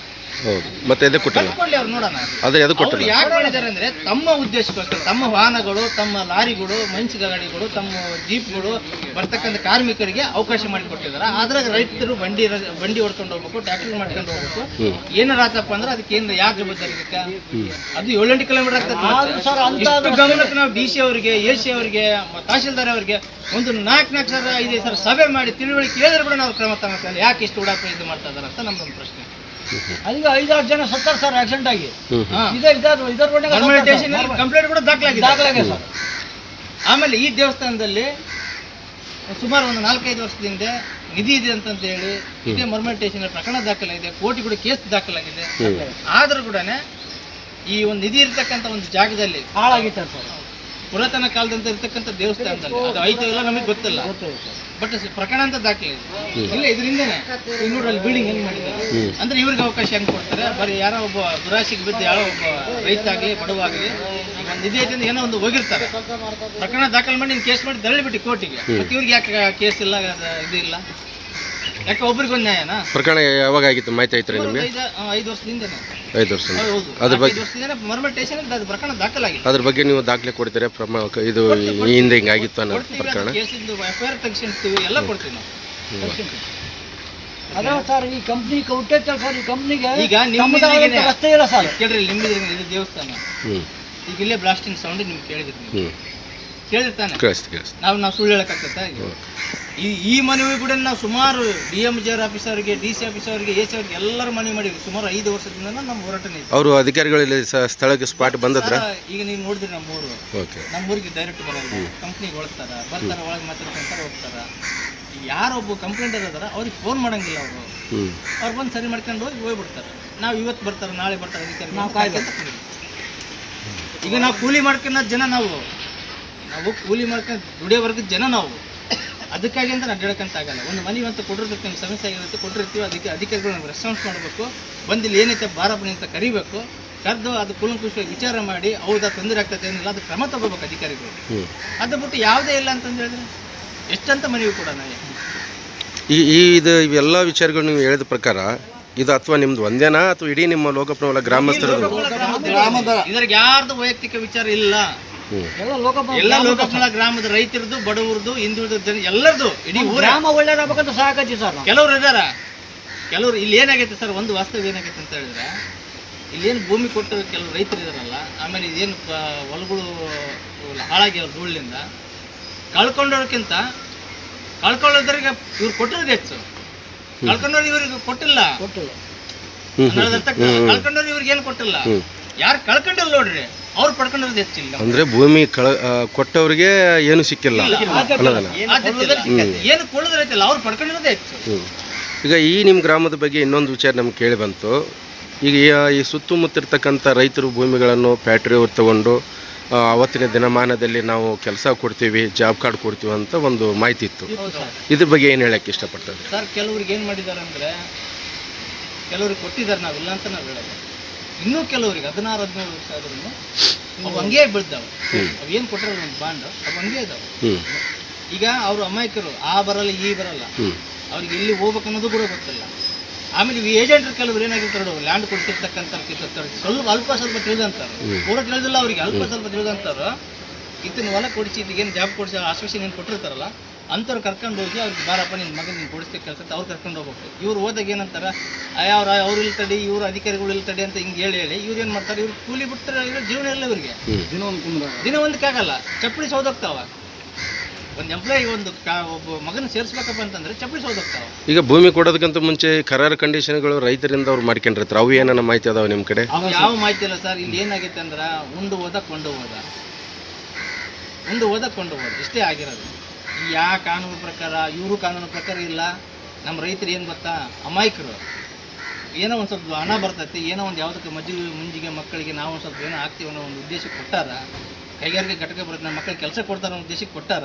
ಹೌದು. ಮತ್ತೆ ಎದಕ್ಕೆ ಕೊಟ್ಟಿಲ್ಲ? ಕೊಡ್ಲಿ ಅವ್ರು ನೋಡೋಣ. ಅದೇ ಎದಕ್ಕೆ ಕೊಟ್ಟಿಲ್ಲ? ಯಾಕೆ ಮಾಡಿದ್ದಾರೆ ಅಂದ್ರೆ ತಮ್ಮ ಉದ್ದೇಶಕ್ಕೋಸ್ಕರ, ತಮ್ಮ ವಾಹನಗಳು, ತಮ್ಮ ಲಾರಿಗಳು, ಮಂಚ ಗಾಡಿಗಳು, ತಮ್ಮ ಜೀಪ್ಗಳು ಬರ್ತಕ್ಕಂಥ ಕಾರ್ಮಿಕರಿಗೆ ಅವಕಾಶ ಮಾಡಿಕೊಟ್ಟಿದ್ದಾರೆ. ಅದ್ರಾಗ ರೈತರು ಬಂಡಿ ಹೊಡ್ಕೊಂಡು ಹೋಗ್ಬೇಕು, ಟ್ಯಾಕ್ಟರ್ ಮಾಡ್ಕೊಂಡು ಹೋಗ್ಬೇಕು. ಏನಾರ ಆತಪ್ಪ ಅಂದ್ರೆ ಅದಕ್ಕೆ ಏನು ಯಾಕೆ ಜವಾಬ್ದಾರಿ ಇದಕ್ಕೆ? ಅದು 7-8 ಕಿಲೋಮೀಟರ್ ಆಗ್ತದೆ. ಇಷ್ಟು ಗಮನಕ್ಕೆ ನಾವು DC ಅವರಿಗೆ, AC ಅವರಿಗೆ, ತಹಶೀಲ್ದಾರ್ ಅವರಿಗೆ ಒಂದು 4 ಸಾವಿರ 5 ಸಾವಿರ ಸಭೆ ಮಾಡಿ ತಿಳುವಳಿಕೆ ಹೇಳಿದ್ರೆ ಕೂಡ ನಾವು ಕ್ರಮ ತಗೋತಾರೆ. ಯಾಕೆ ಇಷ್ಟು ಉಡಾಪ ಇದು ಮಾಡ್ತಾ ಇದಾರೆ ಅಂತ ನಮ್ದೊಂದು ಪ್ರಶ್ನೆ. ಅದೀಗ 5-6 ಜನ ಸತ್ತಾರ ಸರ್ ಆಕ್ಸಿಡೆಂಟ್ ಆಗಿ. ಕಂಪ್ಲೇಂಟ್ ಕೂಡ ದಾಖಲಾಗಿದೆ ಸರ್. ಆಮೇಲೆ ಈ ದೇವಸ್ಥಾನದಲ್ಲಿ ಸುಮಾರು ಒಂದು 4-5 ವರ್ಷದಿಂದ ನಿಧಿ ಇದೆ ಅಂತ ಹೇಳಿ ಇದೇ ಮರ್ಮೆಂಟೇಷನ್ ಪ್ರಕರಣ ದಾಖಲಾಗಿದೆ, ಕೋರ್ಟ್ ಕೂಡ ಕೇಸ್ ದಾಖಲಾಗಿದೆ. ಆದ್ರೂ ಕೂಡ ಈ ಒಂದು ನಿಧಿ ಇರ್ತಕ್ಕಂಥ ಒಂದು ಜಾಗದಲ್ಲಿ ಹಾಳಾಗಿತ್ತು ಸರ್. ಪುರಾತನ ಕಾಲದಂತ ಇರ್ತಕ್ಕಂಥ ದೇವಸ್ಥಾನದಲ್ಲಿ ಅದು ಐತೋ ಇಲ್ಲ ನಮಗೆ ಗೊತ್ತಿಲ್ಲ, ಬಟ್ ಪ್ರಕರಣ ಅಂತ ದಾಖಲೆ ಇಲ್ಲ. ಇದರಿಂದನೇ ನೋಡ್ರಲ್ಲಿ ಬಿಲ್ಡಿಂಗ್ ಹೆಂಗ್ ಮಾಡಿದ್ದಾರೆ ಅಂದ್ರೆ ಇವ್ರಿಗೆ ಅವಕಾಶ ಹೆಂಗ್ ಕೊಡ್ತಾರೆ? ಬರೀ ಯಾರೋ ಒಬ್ಬ ದುರಾಶಿಗೆ ಬಿದ್ದು ಯಾರೋ ಒಬ್ಬ ರೈತ ಆಗಲಿ ಬಡವಾಗಲಿ ಒಂದು ನಿಧಿ ಐತೆ ಏನೋ ಒಂದು ಹೋಗಿರ್ತಾರೆ, ಪ್ರಕರಣ ದಾಖಲೆ ಮಾಡಿ ನೀನು ಕೇಸ್ ಮಾಡಿ ದಳ್ಳಿಬಿಟ್ಟು ಕೋರ್ಟಿಗೆ. ಮತ್ತೆ ಇವ್ರಿಗೆ ಯಾಕೆ ಕೇಸ್ ಇಲ್ಲ, ಇದು ಇಲ್ಲ, ಯಾಕೆ ಒಬ್ರಿಗೆ ಒಂದು ನ್ಯಾಯನಾ? ಪ್ರಕರಣ ಯಾವಾಗ ಆಗಿತ್ತು ಮಾಹಿತಿ ಐತ್ರಿ ನಿಮಗೆ? 5 ವರ್ಷದಿಂದನೇ. 5 ವರ್ಷ. ಅದ್ರ ಬಗ್ಗೆ 5 ವರ್ಷದಿಂದನೇ ಮರ್ಮೆಂಟೇಷನ್ ಅದು ಪ್ರಕರಣ ದಾಖಲಾಗಿದೆ. ಅದ್ರ ಬಗ್ಗೆ ನೀವು ದಾಖಲೆ ಕೊಡ್ತೀರಾ? ಇದು ಈ ಹಿಂದೆ ಹಿಂಗಾಗಿತ್ತು ಅನ್ನೋ ಪ್ರಕರಣ ಕೇಸಿಂದು FIR ತೆಗಿಸಿರ್ತೀವಿ, ಎಲ್ಲ ಕೊಡ್ತೀವಿ ನಾವು. ಅದೇ ಸರ್ ಈ ಕಂಪ್ನಿ ಹುಟ್ಟೈತಲ್ಲ ಸರ್, ಈ ಕಂಪ್ನಿಗೆ ಈಗ ನಿಮ್ಮ ರಸ್ತೆ ಇಲ್ಲ ಸರ್. ಕೇಳ್ರಿ, ನಿಮ್ದು ಇದು ದೇವಸ್ಥಾನ, ಈಗ ಇಲ್ಲೇ ಬ್ಲಾಸ್ಟಿಂಗ್ ಸೌಂಡ್ ನಿಮ್ಗೆ ಕೇಳಿದಿರ್ತೀವಿ, ಕೇಳಿರ್ತಾನೆ. ನಾವು ಸುಳ್ಳು ಹೇಳಕ್ಕಾಗ್ತದೆ? ಈ ಮನವಿ ಕೂಡ ನಾವು ಸುಮಾರು DMJR ಆಫೀಸರ್ಗೆ, DC ಆಫೀಸರ್ಗೆ, AC ಅವ್ರಿಗೆ ಎಲ್ಲರೂ ಮನವಿ ಮಾಡಿದ್ವಿ. ಸುಮಾರು 5 ವರ್ಷದಿಂದ ನಮ್ಮ ಹೋರಾಟನೇ ಇದೆ. ಅವರು ಅಧಿಕಾರಿಗಳಲ್ಲಿ ಸ್ಥಳಕ್ಕೆ ಸ್ಪಾಟ್ ಬಂದದ್ರ? ಈಗ ನೀವು ನೋಡಿದ್ರಿ ನಮ್ಮೂರಿಗೆ ಡೈರೆಕ್ಟ್ ಬರಲ್ಲ, ಕಂಪ್ನಿಗೆ ಬರ್ತಾರ, ಒಳಗೆ ಮಾತಾಡ್ಕೊಂತಾರೆ ಹೋಗ್ತಾರ. ಯಾರೊಬ್ಬ ಕಂಪ್ಲೇಂಟರ್ ಅದಾರ ಅವ್ರಿಗೆ ಫೋನ್ ಮಾಡಂಗಿಲ್ಲ ಅವರು. ಅವ್ರು ಬಂದು ಸರಿ ಮಾಡ್ಕೊಂಡು ಹೋಗಿ ಹೋಗ್ಬಿಡ್ತಾರೆ. ನಾವು ಇವತ್ತು ಬರ್ತಾರೆ ನಾಳೆ ಬರ್ತಾರೆ ಅಧಿಕಾರಿ ನಾವು ಕಾಯ್ಕೊಂತ ಕೂತ್ವಿ. ಈಗ ನಾವು ಕೂಲಿ ಮಾಡ್ಕೊಳ್ಳೋ ಜನ ನಾವು ಕೂಲಿ ಮಾಡ್ಕೊಂಡು ದುಡಿಯೋ ವರ್ಗದ ಜನ ನಾವು. ಅದಕ್ಕಾಗಿ ಅಂತ ನಾವು ಅಡ್ಡಾಡಕ್ಕಂತ ಆಗಲ್ಲ. ಒಂದು ಮನೆ ಅಂತ ಕೊಟ್ಟಿರ್ತೈತೆ, ನಿಮ್ಮ ಸಮಸ್ಯೆ ಆಗಿರುತ್ತೆ ಕೊಟ್ಟಿರ್ತೀವಿ. ಅದಕ್ಕೆ ಅಧಿಕಾರಿಗಳು ನಮ್ಗೆ ರೆಸ್ಪಾನ್ಸ್ ಮಾಡಬೇಕು. ಬಂದು ಇಲ್ಲಿ ಏನೈತೆ ಬಾರಪ್ಪನಿ ಅಂತ ಕರಿಬೇಕು. ಕರೆದು ಅದು ಕೂಲಂಕುಷವಾಗಿ ವಿಚಾರ ಮಾಡಿ ಹೌದಾ ತೊಂದರೆ ಆಗ್ತದೆ ಏನಿಲ್ಲ ಅದು ಕ್ರಮ ತಗೋಬೇಕು ಅಧಿಕಾರಿಗಳು. ಅದು ಬಿಟ್ಟು ಯಾವುದೇ ಇಲ್ಲ ಅಂತಂದು ಹೇಳಿದ್ರೆ ಎಷ್ಟಂತ ಮನವಿ ಕೂಡ ಇವೆಲ್ಲ ವಿಚಾರಗಳು ನೀವು ಹೇಳಿದ ಪ್ರಕಾರ ಇದು ಅಥವಾ ನಿಮ್ದು ಒಂದೇನಾ ಅಥವಾ ಇಡೀ ನಿಮ್ಮ ಲೋಕಪ್ಪನ ಗ್ರಾಮಸ್ಥರದು? ಇದ್ರಿಗೆ ಯಾರ್ದು ವೈಯಕ್ತಿಕ ವಿಚಾರ ಇಲ್ಲ. ಎಲ್ಲ ಲೋಕಪ್ಪನ ಗ್ರಾಮದ ರೈತರದು, ಬಡವರದು, ಹಿಂದುಳಿದ ಜನ ಎಲ್ಲರದು, ಇಡೀ ಗ್ರಾಮ ಒಳ್ಳೇದಾಗಬೇಕಂತ ಸಾಕೈತಿ ಸರ್. ಕೆಲವ್ರು ಇದಾರ, ಕೆಲವ್ರು ಇಲ್ಲಿ ಏನಾಗೈತೆ ಸರ್, ಒಂದು ವಾಸ್ತವ ಏನಾಗೈತೆ ಅಂತ ಹೇಳಿದ್ರೆ ಇಲ್ಲೇನು ಭೂಮಿ ಕೊಟ್ಟು ಕೆಲವು ರೈತರು ಇದಾರಲ್ಲ, ಆಮೇಲೆ ಇದೇನು ಹೊಲಗಳು ಹಾಳಾಗ್ಯಾವ ಧೂಳಿನಿಂದ, ಕಳ್ಕೊಂಡವ್ರಿಗಿಂತ ಕಳ್ಕೊಳ್ಳೋದ್ರಿಗೆ ಇವ್ರು ಕೊಟ್ಟಿರೋದು ಹೆಚ್ಚು. ಕಳ್ಕೊಂಡವ್ರು ಇವ್ರಿಗೆ ಕೊಟ್ಟಿಲ್ಲ. ಕಳ್ಕೊಂಡವ್ರು ಇವ್ರಿಗೆ ಏನು ಕೊಟ್ಟಿಲ್ಲ. ಯಾರು ಕಳ್ಕೊಂಡಿಲ್ಲ ನೋಡ್ರಿ ಅವ್ರು ಪಡ್ಕೊಂಡಿರೋದು ಹೆಚ್ಚಿಲ್ಲ. ಅಂದ್ರೆ ಭೂಮಿ ಕೊಟ್ಟವ್ರಿಗೆ ಏನು ಸಿಕ್ಕಿಲ್ಲ, ಏನು ಕೊಳ್ಳೋದ್ರೈತಿಲ್ಲ, ಅವ್ರು ಪಡ್ಕೊಂಡಿರೋದೇ ಹೆಚ್ಚು. ಈಗ ಈ ನಿಮ್ಮ ಗ್ರಾಮದ ಬಗ್ಗೆ ಇನ್ನೊಂದು ವಿಚಾರ ನಮ್ಗೆ ಕೇಳಿ ಬಂತು. ಈಗ ಈ ಸುತ್ತಮುತ್ತಿರ್ತಕ್ಕಂಥ ರೈತರು ಭೂಮಿಗಳನ್ನು ಫ್ಯಾಕ್ಟ್ರಿ ಅವ್ರು ತಗೊಂಡು ಅವತ್ತಿನ ದಿನಮಾನದಲ್ಲಿ ನಾವು ಕೆಲಸ ಕೊಡ್ತೀವಿ, ಜಾಬ್ ಕಾರ್ಡ್ ಕೊಡ್ತೀವಿ ಅಂತ ಒಂದು ಮಾಹಿತಿ ಇತ್ತು. ಇದ್ರ ಬಗ್ಗೆ ಏನು ಹೇಳಕ್ಕೆ ಇಷ್ಟಪಡ್ತಾರೆ ಸರ್? ಕೆಲವ್ರಿಗೆ ಏನು ಮಾಡಿದ್ದಾರೆ ಅಂದರೆ, ಕೆಲವ್ರಿಗೆ ಕೊಟ್ಟಿದ್ದಾರೆ, ನಾವಿಲ್ಲ ಅಂತ ನಾವು ಹೇಳೋದು. ಇನ್ನೂ ಕೆಲವರಿಗೆ 16-17 ವರ್ಷ ಆದ್ರೂ ಅವು ಹಂಗೇ ಬೀಳ್ತಾವೆ. ಅವು ಏನು ಕೊಟ್ಟರೆ ಒಂದು ಬಾಂಡ್ ಅವು ಹಂಗೇ ಇದಾವೆ. ಈಗ ಅವರು ಅಮಾಯಕರು, ಆ ಬರಲ್ಲ ಈ ಬರಲ್ಲ, ಅವ್ರಿಗೆ ಎಲ್ಲಿ ಹೋಗ್ಬೇಕು ಅನ್ನೋದು ಕೂಡ ಗೊತ್ತಿಲ್ಲ. ಆಮೇಲೆ ಈ ಏಜೆಂಟ್ರು ಕೆಲವರು ಏನಾಗಿರ್ತಾರೆ, ಲ್ಯಾಂಡ್ ಕೊಡ್ತಿರ್ತಕ್ಕಂಥ ಸ್ವಲ್ಪ ಸ್ವಲ್ಪ ತಿಳಿದಂತಾರೆ, ಪೂರ ತಿಳಿದಿಲ್ಲ ಅವ್ರಿಗೆ, ಸ್ವಲ್ಪ ತಿಳಿದಂತಾರು ಇತ್ತಿನ ಹೊಲ ಕೊಡಿಸಿ ಇದಕ್ಕೇನು ಜಾಬ್ ಕೊಡಿಸಿ ಆಶ್ವಾಸನೆ ಏನು ಕೊಟ್ಟಿರ್ತಾರಲ್ಲ ಅಂಥವ್ರು ಕರ್ಕೊಂಡು ಹೋಗಿ ಅವ್ರಿಗೆ ಬಾರಪ್ಪ ನಿನ್ನ ಮಗನ ನೀನು ಕೊಡಿಸ್ಲಿಕ್ಕೆ ಕೆಲಸ ಅವ್ರು ಕರ್ಕೊಂಡು ಹೋಗ್ಬೇಕು. ಇವ್ರು ಹೋದಾಗ ಏನಂತಾರೆ, ಅವ್ರು ಇಲ್ಲಿ ತಡಿ, ಇವರು ಅಧಿಕಾರಿಗಳು ಇಲ್ಲಿ ತಡಿ ಅಂತ ಹಿಂಗೆ ಹೇಳಿ ಇವ್ರು ಏನು ಮಾಡ್ತಾರೆ, ಇವ್ರು ಕೂಲಿ ಬಿಡ್ತಾರೆ, ಇವ್ರ ಜೀವನ ಇಲ್ಲ ಇವರಿಗೆ. ದಿನ ಒಂದಕ್ಕಾಗಲ್ಲ, ಚಪ್ಪಲಿ ಸೌದೋಗ್ತಾವ. ಒಂದು ಎಂಪ್ಲಾಯಿ ಒಬ್ಬ ಮಗನ ಸೇರಿಸ್ಬೇಕಪ್ಪ ಅಂತಂದ್ರೆ ಚಪ್ಪಲಿ ಸೌದೋಗ್ತಾವ. ಈಗ ಭೂಮಿ ಕೊಡೋದಕ್ಕಿಂತ ಮುಂಚೆ ಕರಾರು ಕಂಡೀಷನ್ಗಳು ರೈತರಿಂದ ಅವ್ರು ಮಾಡ್ಕೊಂಡಿರ್ತಾರೆ, ಅವು ಏನಾರ ಮಾಹಿತಿ ಅದಾವ ನಿಮ್ಮ ಕಡೆ? ಯಾವ ಮಾಹಿತಿ ಇಲ್ಲ ಸರ್. ಇಲ್ಲಿ ಏನಾಗೈತೆ ಅಂದ್ರೆ ಉಂಡು ಹೋದ ಕೊಂಡು ಹೋದ ಇಷ್ಟೇ ಆಗಿರೋದು. ಯಾವ ಕಾನೂನು ಪ್ರಕಾರ, ಇವರು ಕಾನೂನು ಪ್ರಕಾರ ಇಲ್ಲ. ನಮ್ಮ ರೈತರು ಏನು ಗೊತ್ತಾ, ಅಮಾಯಕರು. ಏನೋ ಒಂದು ಸ್ವಲ್ಪ ಹಣ ಬರ್ತೈತಿ, ಏನೋ ಒಂದು ಯಾವುದಕ್ಕೆ ಮುಂಜಿಗೆ ಮಕ್ಕಳಿಗೆ ನಾವು ಒಂದು ಸ್ವಲ್ಪ ಏನೋ ಆಗ್ತೀವಿ ಅನ್ನೋ ಒಂದು ಉದ್ದೇಶಕ್ಕೆ ಕೊಟ್ಟಾರ. ಕೈಗಾರಿಕೆ ಘಟಕ ಬರುತ್ತೆ, ನಮ್ಮ ಮಕ್ಕಳಿಗೆ ಕೆಲಸ ಕೊಡ್ತಾರೆ ಅನ್ನೋ ಉದ್ದೇಶಕ್ಕೆ ಕೊಟ್ಟಾರ.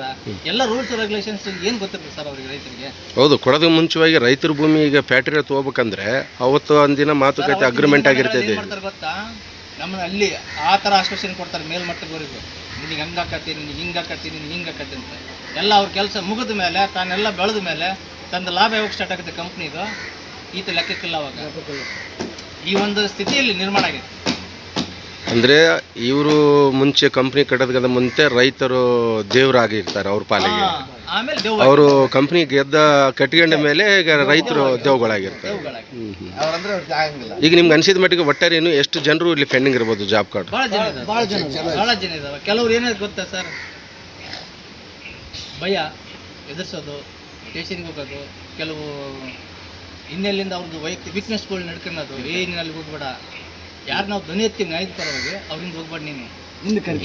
ಎಲ್ಲ ರೂಲ್ಸ್ ರೆಗ್ಯುಲೇಷನ್ಸ್ ಏನು ಗೊತ್ತಿರ್ತದೆ ಸರ್ ಅವ್ರಿಗೆ, ರೈತರಿಗೆ? ಹೌದು, ಕೊಡೋದಕ್ಕೆ ಮುಂಚೆವಾಗಿ ರೈತರ ಭೂಮಿ ಈಗ ಫ್ಯಾಕ್ಟ್ರಿ ತೊಗೋಬೇಕಂದ್ರೆ ಅವತ್ತು ಒಂದಿನ ಮಾತುಕತೆ ಅಗ್ರಿಮೆಂಟ್ ಆಗಿರ್ತದೆ. ಏನು ಮಾಡ್ತಾರೆ ಗೊತ್ತಾ, ನಮ್ಮನ್ನ ಅಲ್ಲಿ ಆ ಥರ ಆಶ್ವಾಸನೆ ಕೊಡ್ತಾರೆ ಮೇಲ್ಮಟ್ಟದವರೆಗೂ, ನಿನಗೆ ಹಂಗೆ ಹಾಕತ್ತಿ, ನಿನಗೆ ಹಿಂಗೆ ಹಾಕತ್ತಿ, ನಿನಗೆ ಹಿಂಗೆ ಹಾಕತ್ತಿ ಅಂತ. ಎಲ್ಲ ಅವ್ರ ಕೆಲಸ ಮುಗಿದ ಮೇಲೆ, ತಾನೆಲ್ಲ ಬೆಳೆದ ಮೇಲೆ ತಂದು ಲಾಭ ಯಾವಾಗ ಸ್ಟಾರ್ಟ್ ಆಗುತ್ತೆ ಕಂಪ್ನಿದು, ಈತ ಲೆಕ್ಕಕ್ಕಿಲ್ಲ. ಅವಾಗ ಈ ಒಂದು ಸ್ಥಿತಿಯಲ್ಲಿ ನಿರ್ಮಾಣ ಆಗಿದೆ. ಅಂದರೆ ಇವರು ಮುಂಚೆ ಕಂಪ್ನಿ ಕಟ್ಟೋದಕ್ಕಿಂತ ಮುಂಚೆ ರೈತರು ದೇವರಾಗಿರ್ತಾರೆ ಅವ್ರ ಪಾಲಿಗೆ. ಆಮೇಲೆ ಅವರು ಕಂಪ್ನಿ ಗೆದ್ದ ಕಟ್ಕೊಂಡ ಮೇಲೆ ಈಗ ರೈತರು ದೇವುಗಳಾಗಿರ್ತಾರೆ. ಈಗ ನಿಮ್ಗೆ ಅನಿಸಿದ ಮಟ್ಟಿಗೆ ಒಟ್ಟಾರೆ ಏನು ಎಷ್ಟು ಜನರು ಇಲ್ಲಿ ಪೆಂಡಿಂಗ್ ಇರ್ಬೋದು ಜಾಬ್ ಕಾರ್ಡ್? ಭಾಳ ಜನ ಇದಾವೆ. ಕೆಲವ್ರು ಏನಾದ್ರು ಗೊತ್ತಾ ಸರ್, ಭಯ ಎದುರಿಸೋದು, ಸ್ಟೇಷನ್ಗೆ ಹೋಗೋದು, ಕೆಲವು ಇನ್ನೆಲ್ಲಿಂದ ಅವ್ರದ್ದು ವೈಯಕ್ತಿಕ ವೀಕ್ನೆಸ್ಗಳು ನಡ್ಕೊಳ್ಳೋದು. ನೀನು ಅಲ್ಲಿಗೆ ಹೋಗ್ಬೇಡ, ಯಾರು ನಾವು ಧ್ವನಿ ಎತ್ತೀವಿ ನ್ಯಾಯದ ಪರವಾಗಿ ಅವ್ರಿಂದ ಹೋಗ್ಬೇಡ ನೀನು,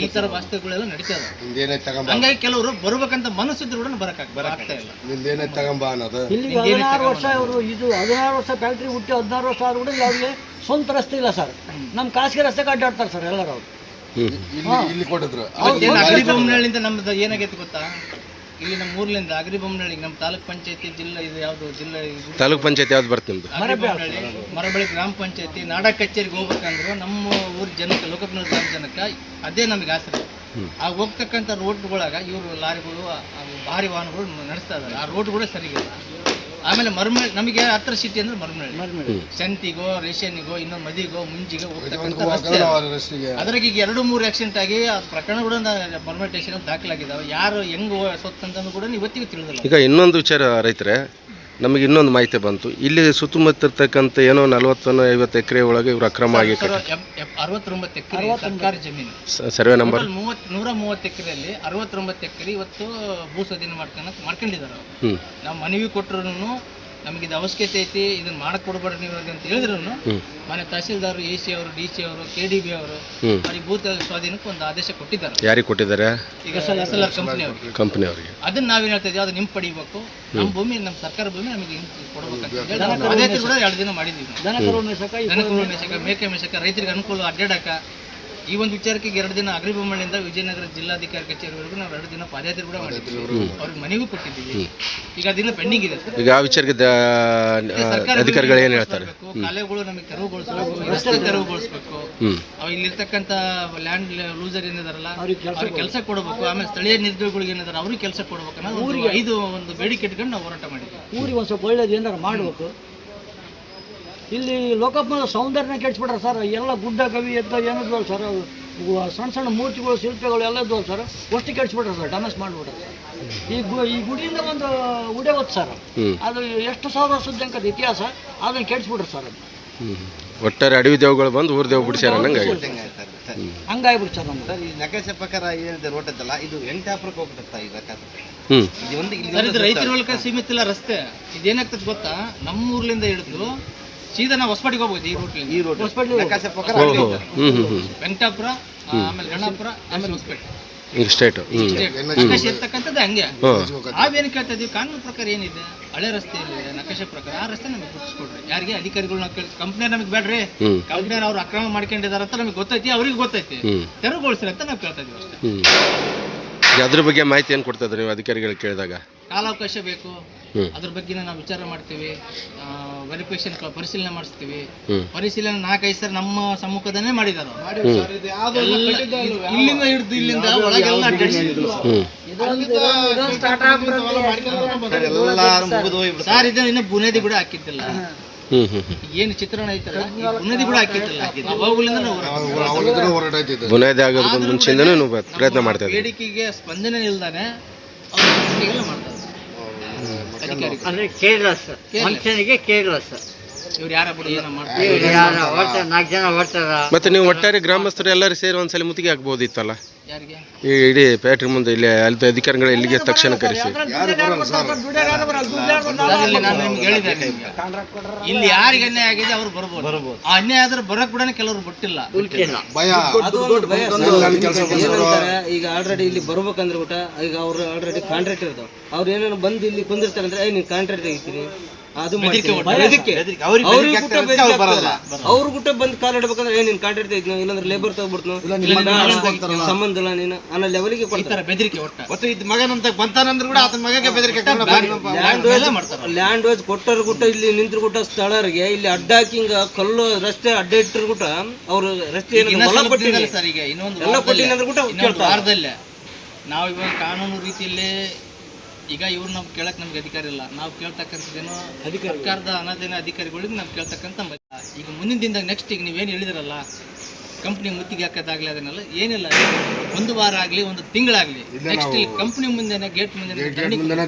ಈ ಥರ ವಾಸ್ತವಗಳೆಲ್ಲ ನಡೀತದೆ. ಹಂಗಾಗಿ ಕೆಲವರು ಬರ್ಬೇಕಂತ ಮನಸ್ಸಿದ್ರು ಕೂಡ ಬರಕ್ಕಾಗ್ತಾ ಇಲ್ಲ. ಇಲ್ಲಿ 16 ವರ್ಷ ಅವರು 16 ವರ್ಷ ಫ್ಯಾಕ್ಟ್ರಿ ಹುಟ್ಟಿ 16 ವರ್ಷ ಆದ್ರೂ ಕೂಡ ಅವ್ರಿಗೆ ಸ್ವಂತ ರಸ್ತೆ ಇಲ್ಲ ಸರ್. ನಮ್ಮ ಖಾಸಗಿ ರಸ್ತೆಗೆ ಅಡ್ಡಾಡ್ತಾರೆ ಸರ್ ಎಲ್ಲರೂ ಅವರು. ಅಗ್ರಿಬೊಮ್ಮನಹಳ್ಳಿಯಿಂದ ನಮ್ದು ಏನಾಗೈತೆ ಗೊತ್ತಾ, ಇಲ್ಲಿ ನಮ್ಮ ಊರ್ಲಿಂದ ಅಗ್ರಿಬೊಮ್ಮನಹಳ್ಳಿಗೆ ನಮ್ಮ ತಾಲೂಕ್ ಪಂಚಾಯತಿ ಜಿಲ್ಲಾ ಇದು ಯಾವುದು ಜಿಲ್ಲಾ ತಾಲೂಕ್ ಪಂಚಾಯತಿ ಯಾವ್ದು ಬರ್ತೀನಿ? ಮರಬಳ್ಳಿ ಗ್ರಾಮ ಪಂಚಾಯತಿ ನಾಡ ಕಚೇರಿಗೆ ಹೋಗ್ಬೇಕಂದ್ರು ನಮ್ಮ ಊರ ಜನಕ್ಕೆ, ಲೋಕಪ್ಪನ ಗ್ರಾಮ ಜನಕ್ಕೆ ಅದೇ ನಮಗೆ ಆಸರೆ. ಆ ಹೋಗ್ತಕ್ಕಂಥ ರೋಡ್ಗಳಾಗ ಇವರು ಲಾರಿಗಳು, ಭಾರಿ ವಾಹನಗಳು ನಡೆಸ್ತಾ ಇದ್ದಾರೆ. ಆ ರೋಡ್ಗಳು ಸರಿಗಿಲ್ಲ. ಆಮೇಲೆ ನಮಗೆ ಹತ್ರ ಸಿಟಿ ಅಂದ್ರೆ ಮರಮನಹಳ್ಳಿ, ಸಂತಿಗೋ, ರೇಷನ್ನಿಗೋ, ಇನ್ನೊಂದು ಮದಿಗೋ, ಮುಂಜಿಗೋ ಹೋಗ್ತಕ್ಕಂಥ ರಸ್ತೆ. ಅದ್ರಾಗ ಈಗ 2-3 ಆಕ್ಸಿಡೆಂಟ್ ಆಗಿ ಆ ಪ್ರಕರಣಗಳು ಮರಮನಹಳ್ಳಿ ಸ್ಟೇಷನ್ ದಾಖಲಾಗಿದ್ದಾವೆ. ಯಾರು ಹೆಂಗೆ ಸೊತ್ತಂತಂದು ಕೂಡ ಇವತ್ತಿಗೂ ತಿಳಿದಿಲ್ಲ. ಈಗ ಇನ್ನೊಂದು ವಿಚಾರ ರೈತರೇ, ನಮಗೆ ಇನ್ನೊಂದು ಮಾಹಿತಿ ಬಂತು, ಇಲ್ಲಿ ಸುತ್ತಮುತ್ತಿರ್ತಕ್ಕಂಥ ಏನೋ 40-50 ಎಕರೆ ಒಳಗೆ ಇವರು ಅಕ್ರಮ ಆಗಿ 69 ಎಕರೆ ಸರ್ಕಾರಿ ಜಮೀನು, ಸರ್ವೆ ನಂಬರ್ 130 ಎಕರೆಯಲ್ಲಿ 69 ಎಕರೆ ಇವತ್ತು ಭೂ ಸ್ವಾಧೀನ ಮಾಡ್ಕೊಂಡಿದ್ದಾರೆ. ನಾವು ಮನವಿ ಕೊಟ್ಟರು ನಮಗೆ ಇದು ಅವಶ್ಯಕತೆ ಐತಿ, ಇದನ್ನ ಮಾಡಕ್ಕೆ ಕೊಡಬೇಡ್ರಿ ನೀವು ಅಂತ ಹೇಳಿದ್ರು ಮನೆ ತಹಸೀಲ್ದಾರ್, AC ಅವರು, DC ಅವರು, KDB ಅವರು ಅವ್ರಿಗೆ ಬೂತ್ ಸ್ವಾಧೀನಕ್ಕೆ ಒಂದು ಆದೇಶ ಕೊಟ್ಟಿದ್ದಾರೆ. ಯಾರಿಗೆ ಕೊಟ್ಟಿದ್ದಾರೆ? ಈಗ SLR ಕಂಪನಿ ಅವರಿಗೆ. ಅದನ್ನ ನಾವೇನು ಹೇಳ್ತಾ ಇದ್ದೀವಿ, ಅದು ನಿಮ್ ಪಡಿಬೇಕು, ನಮ್ಮ ಭೂಮಿ, ನಮ್ಮ ಸರ್ಕಾರ ಭೂಮಿ ನಮಗೆ ಕೊಡಬೇಕಂತ ಅದೇ ಕೂಡ 2 ದಿನ ಮಾಡಿದ್ದೀವಿ. ಮೇಕೆ ಮೇಷಕ ರೈತರಿಗೆ ಅನುಕೂಲ ಅಡ್ಡಾಡಕ ಈ ಒಂದು ವಿಚಾರಕ್ಕೆ 2 ದಿನ ಅಗ್ರಿಬೊಮ್ಮಳ್ಳಿಯಿಂದ ವಿಜಯನಗರ ಜಿಲ್ಲಾಧಿಕಾರಿ ಕಚೇರಿವರೆಗೂ ನಾವು 2 ದಿನ ಪಾದಯಾತ್ರೆ ಕೂಡ ಮಾಡಿದ್ದೀವಿ. ಅವ್ರಿಗೆ ಮನೆಗೂ ಕೊಟ್ಟಿದ್ದೀವಿ. ಈಗ ಅದನ್ನ ಪೆಂಡಿಂಗ್ ಇದೆ ಸರ್. ಈಗ ಆ ವಿಚಾರಕ್ಕೆ ಅಧಿಕಾರಿಗಳು ಏನು ಹೇಳ್ತಾರೆ? ಕಾಲೇಗಳು ನಮಗೆ ತೆರವುಗೊಳಿಸಬೇಕು, ರಸ್ತೆ ತೆರವುಗೊಳಿಸಬೇಕು, ಇಲ್ಲಿರ್ತಕ್ಕಂಥ ಲ್ಯಾಂಡ್ ಲೂಸರ್ ಏನಿದಾರಲ್ಲ ಅವ್ರಿಗೆ ಕೆಲಸ ಕೊಡಬೇಕು, ಆಮೇಲೆ ಸ್ಥಳೀಯ ನಿರುದ್ಯೋಗಿಗಳಿಗೆ ಏನಿದಾರೆ ಅವ್ರಿಗೆ ಕೆಲಸ ಕೊಡಬೇಕು ಅನ್ನೋದು ಊರಿಗೆ 5 ಒಂದು ಬೇಡಿಕೆ ಇಟ್ಕೊಂಡು ನಾವು ಹೋರಾಟ ಮಾಡಿದ್ದೀವಿ. ಊರಿಗೆ ಒಂದು ಸ್ವಲ್ಪ ಒಳ್ಳೇದು ಏನಾರು ಮಾಡಬೇಕು. ಇಲ್ಲಿ ಲೋಕಪ್ಪನ ಸೌಂದರ್ಯನ ಕೆಡಿಸ್ಬಿಟ್ರೆ ಸರ್. ಎಲ್ಲ ಗುಡ್ಡ ಕವಿ ಎತ್ತ ಏನಿದ್ವು ಸರ್, ಸಣ್ಣ ಸಣ್ಣ ಮೂರ್ತಿಗಳು, ಶಿಲ್ಪಿಗಳು ಎಲ್ಲ ಇದ್ವು ಸರ್. ಅಷ್ಟು ಕೆಡಿಸ್ಬಿಟ್ರೆ ಸರ್, ಡಮಸ್ ಮಾಡಿಬಿಟ್ರೆ. ಈ ಗುಡಿಯಿಂದ ಒಂದು ಉಡೆ ಹೊತ್ತು ಸರ್, ಅದು ಎಷ್ಟು ಸಾವಿರ ವರ್ಷದ ತನಕದ ಇತಿಹಾಸ, ಅದನ್ನು ಕೆಡಿಸ್ಬಿಟ್ರೆ ಸರ್. ಅದು ಒಟ್ಟಾರೆ ಅಡವಿ ದೇವಗಳು ಬಂದು ಊರ್ ದೇವ್ ಬಿಡಿಸ್ಯಾರ ಹಂಗಾಗ್ಬಿಟ್ಟು ಸರ್. ನಮ್ಗೆ ಈ ನಕಾಶೆ ಪ್ರಕಾರ ಏನಿದೆ ರೋಡ್ ಐತಲ್ಲ, ಇದು ಎಂಟಾಪುರಕ್ಕೆ ಹೋಗ್ಬಿಡುತ್ತಾ ಈಗ ಇದು ರೈತರ ಮೂಲಕ ಸೀಮಿತ ಇಲ್ಲ ರಸ್ತೆ. ಇದೇನಾಗ್ತದೆ ಗೊತ್ತಾ, ನಮ್ಮ ಊರ್ಲಿಂದ ಹಿಡಿದು ಸೀದಾ ನಾವು ಹೊಸಪೇಟೆಗೆ ಹೋಗ್ಬೋದು. ಈ ರೂಟ್ ನಕಾಶೆ ಪ್ರಕಾರ ವೆಂಕಟಾಪುರ, ಆಮೇಲೆ ಗಣಾಪುರ, ಆಮೇಲೆ ಹೊಸಪೇಟೆ ನಕಾಶೆ ಇರ್ತಕ್ಕಂಥದ್ದು ಹಂಗೆ. ನಾವೇನು ಕೇಳ್ತಾ ಇದೀವಿ, ಕಾನೂನು ಪ್ರಕಾರ ಏನಿದೆ, ಹಳೆ ರಸ್ತೆ ಏನಿದೆ ನಕಾಶೆ ಪ್ರಕಾರ ಆ ರಸ್ತೆ ನಮಗೆ ಗುರುತಿಸ್ಕೊಡ್ರಿ. ಯಾರಿಗೆ ಅಧಿಕಾರಿಗಳು ನಾವು ಕೇಳಿ, ಕಂಪ್ನಿ ನಮಗೆ ಬೇಡ್ರಿ, ಕಂಪ್ನಿ ಅವ್ರು ಅಕ್ರಮ ಮಾಡ್ಕೊಂಡಿದಾರ ಅಂತ ನಮಗೆ ಗೊತ್ತೈತಿ, ಅವ್ರಿಗೆ ಗೊತ್ತೈತಿ, ತೆರವುಗೊಳಿಸ್ರಿ ಅಂತ ನಾವು ಕೇಳ್ತಾ ಇದೀವಿ ಅಷ್ಟೇ. ಅದ್ರ ಬಗ್ಗೆ ಮಾಹಿತಿ ಏನು ಕೊಡ್ತದ್ರಿ ನೀವು ಅಧಿಕಾರಿಗಳು ಕೇಳಿದಾಗ? ಕಾಲಾವಕಾಶ ಬೇಕು, ಅದ್ರ ಬಗ್ಗೆ ನಾವು ವಿಚಾರ ಮಾಡ್ತೀವಿ, ವೆರಿಫಿಕೇಶನ್ ಪರಿಶೀಲನೆ ಮಾಡಿಸ್ತೀವಿ. ಪರಿಶೀಲನೆ 4-5 ಸರಿ ನಮ್ಮ ಸಮ್ಮುಖದನೇ ಮಾಡಿದಾರ. ಇಲ್ಲಿಂದ ಹಿಡಿದು ಇಲ್ಲಿಂದ ಒಳಗೆಲ್ಲ ಸರ್, ಇದು ಇನ್ನು ಬುನಾದಿ ಕೂಡ ಹಾಕಿದ್ದಿಲ್ಲ. ಏನು ಚಿತ್ರಣ ಐತಲ್ಲ, ಬುನಾದಿ ಕೂಡ ಹಾಕಿದ್ದಿಲ್ಲ. ಅವಾಗಲಿಂದ ಬುನಾದಿ ಆಗೋದಕ್ಕೆ ಮುಂಚೆಯಿಂದನೂ ಪ್ರಯತ್ನ ಮಾಡ್ತಾ ಇದ್ದೀವಿ. ಬೇಡಿಕೆಗೆ ಸ್ಪಂದನೆ ಇಲ್ದಾನೆ ಅವ್ರು ಮಾಡ್ತಾರೆ. ಅಂದ್ರೆ ಕೇರ್ಲೆಸ್, ಮನುಷ್ಯನಿಗೆ ಕೇರ್ಲೆಸ್. ಇವ್ರು ಯಾರ ಬಿಡಿ ಏನೋ ಮಾಡ್ತಾರೆ, 4 ಜನ ಓಡ್ತಾರ. ಮತ್ತೆ ನೀವು ಒಟ್ಟಾರೆ ಗ್ರಾಮಸ್ಥರು ಎಲ್ಲರೂ ಸೇರಿ ಒಂದ್ಸಲ ಮುತ್ತಿಗೆ ಹಾಕ್ಬೋದಿತ್ತಲ್ಲ ಯಾರಿಗೆ? ಈ ಇಡೀ ಫ್ಯಾಕ್ಟ್ರಿ ಮುಂದೆ ಇಲ್ಲಿ ಅಲ್ಲಿ ಅಧಿಕಾರಿಗಳು ಇಲ್ಲಿಗೆ ತಕ್ಷಣ ಕರೆಸಿ. ನಾನು ನಿಮ್ಗೆ ಹೇಳಿದ್ದೇನೆ, ಇಲ್ಲಿ ಯಾರಿಗೆ ಅನ್ಯಾಯ ಆಗಿದೆ ಅವ್ರು ಬರ್ಬೋದು. ಆ ಅನ್ಯಾಯ ಆದ್ರೆ ಬರಕ್ ಕೂಡ ಕೆಲವರು ಬಿಟ್ಟಿಲ್ಲ. ಈಗ ಆಲ್ರೆಡಿ ಇಲ್ಲಿ ಬರ್ಬೇಕಂದ್ರೆ ಊಟ, ಈಗ ಅವ್ರು ಆಲ್ರೆಡಿ ಕಾಂಟ್ರಾಕ್ಟ್ ಇರ್ತಾವ, ಅವ್ರು ಏನೇನು ಬಂದು ಇಲ್ಲಿ ಕುಂದಿರ್ತಾರಂದ್ರೆ ನೀವು ಕಾಂಟ್ರಾಕ್ಟ್ ತೆಗಿತೀನಿ ಅದು ಅವ್ರು ಗುಟ್ಟ ಬಂದು ಕಾಲ್ ಇಡ್ಬೇಕಂದ್ರೆ ನೀನ್ ಕಾಂಟ್ರಾಕ್ಟ್ ತೆಗಿದ್ನು, ಇಲ್ಲಾಂದ್ರೆ ಲೇಬರ್ ತಗೊಬಿಡ್ತು, ಸಂಬಂಧ ಇಲ್ಲ ನೀನು ಅನ್ನೋ ಲೆವೆಲ್ಗೆ ಕೊಡ್ತಾರೆ ಬೆದರಿಕೆ. ಒಟ್ಟು ಇದು ಮಗನಂತ ಬಂತಾನಂದ್ರೆ ಕೂಡ ಆತನ ಮಗಗೆ ಬೆದರಿಕೆ. ಲ್ಯಾಂಡ್ ವೇಜ್ ಕೊಟ್ಟರು ಗುಟ್ಟ ಇಲ್ಲಿ ನಿಂತ್ರ ಗುಟ್ಟ ಸ್ಥಳರಿಗೆ ಇಲ್ಲಿ ಅಡ್ಡ ಹಾಕಿಂಗ ಕಲ್ಲು ರಸ್ತೆ ಅಡ್ಡ ಇಟ್ಟರು ಗುಟ್ಟ ಅವ್ರು ರಸ್ತೆ ಸರ್. ಈಗ ಇನ್ನೊಂದು ವಾರದಲ್ಲೇ ನಾವು ಇವಾಗ ಕಾನೂನು ರೀತಿಯಲ್ಲಿ ಈಗ ಇವ್ರು ನಾವು ಕೇಳಕ್ ನಮ್ಗೆ ಅಧಿಕಾರ ಇಲ್ಲ. ನಾವು ಕೇಳ್ತಕ್ಕಂಥದ್ದೇನೋ ಸರ್ಕಾರದ ಅನಾದೇನ ಅಧಿಕಾರಿಗಳಿಗೆ ನಾವು ಕೇಳ್ತಕ್ಕಂಥ ಈಗ ಮುಂದಿನ ದಿನದಾಗ ನೆಕ್ಸ್ಟ್ ಈಗ ನೀವೇನು ಹೇಳಿದಿರಲ್ಲ, ಕಂಪ್ನಿ ಮುತ್ತಿಗೆ ಹಾಕೋದಾಗ್ಲಿ, ಅದನ್ನೆಲ್ಲ ಏನಿಲ್ಲ, 1 ವಾರ ಆಗಲಿ 1 ತಿಂಗಳಾಗಲಿ ನೆಕ್ಸ್ಟ್ ಇಲ್ಲಿ ಕಂಪ್ನಿ ಮುಂದೆನೆ ಗೇಟ್ ಮುಂದೆ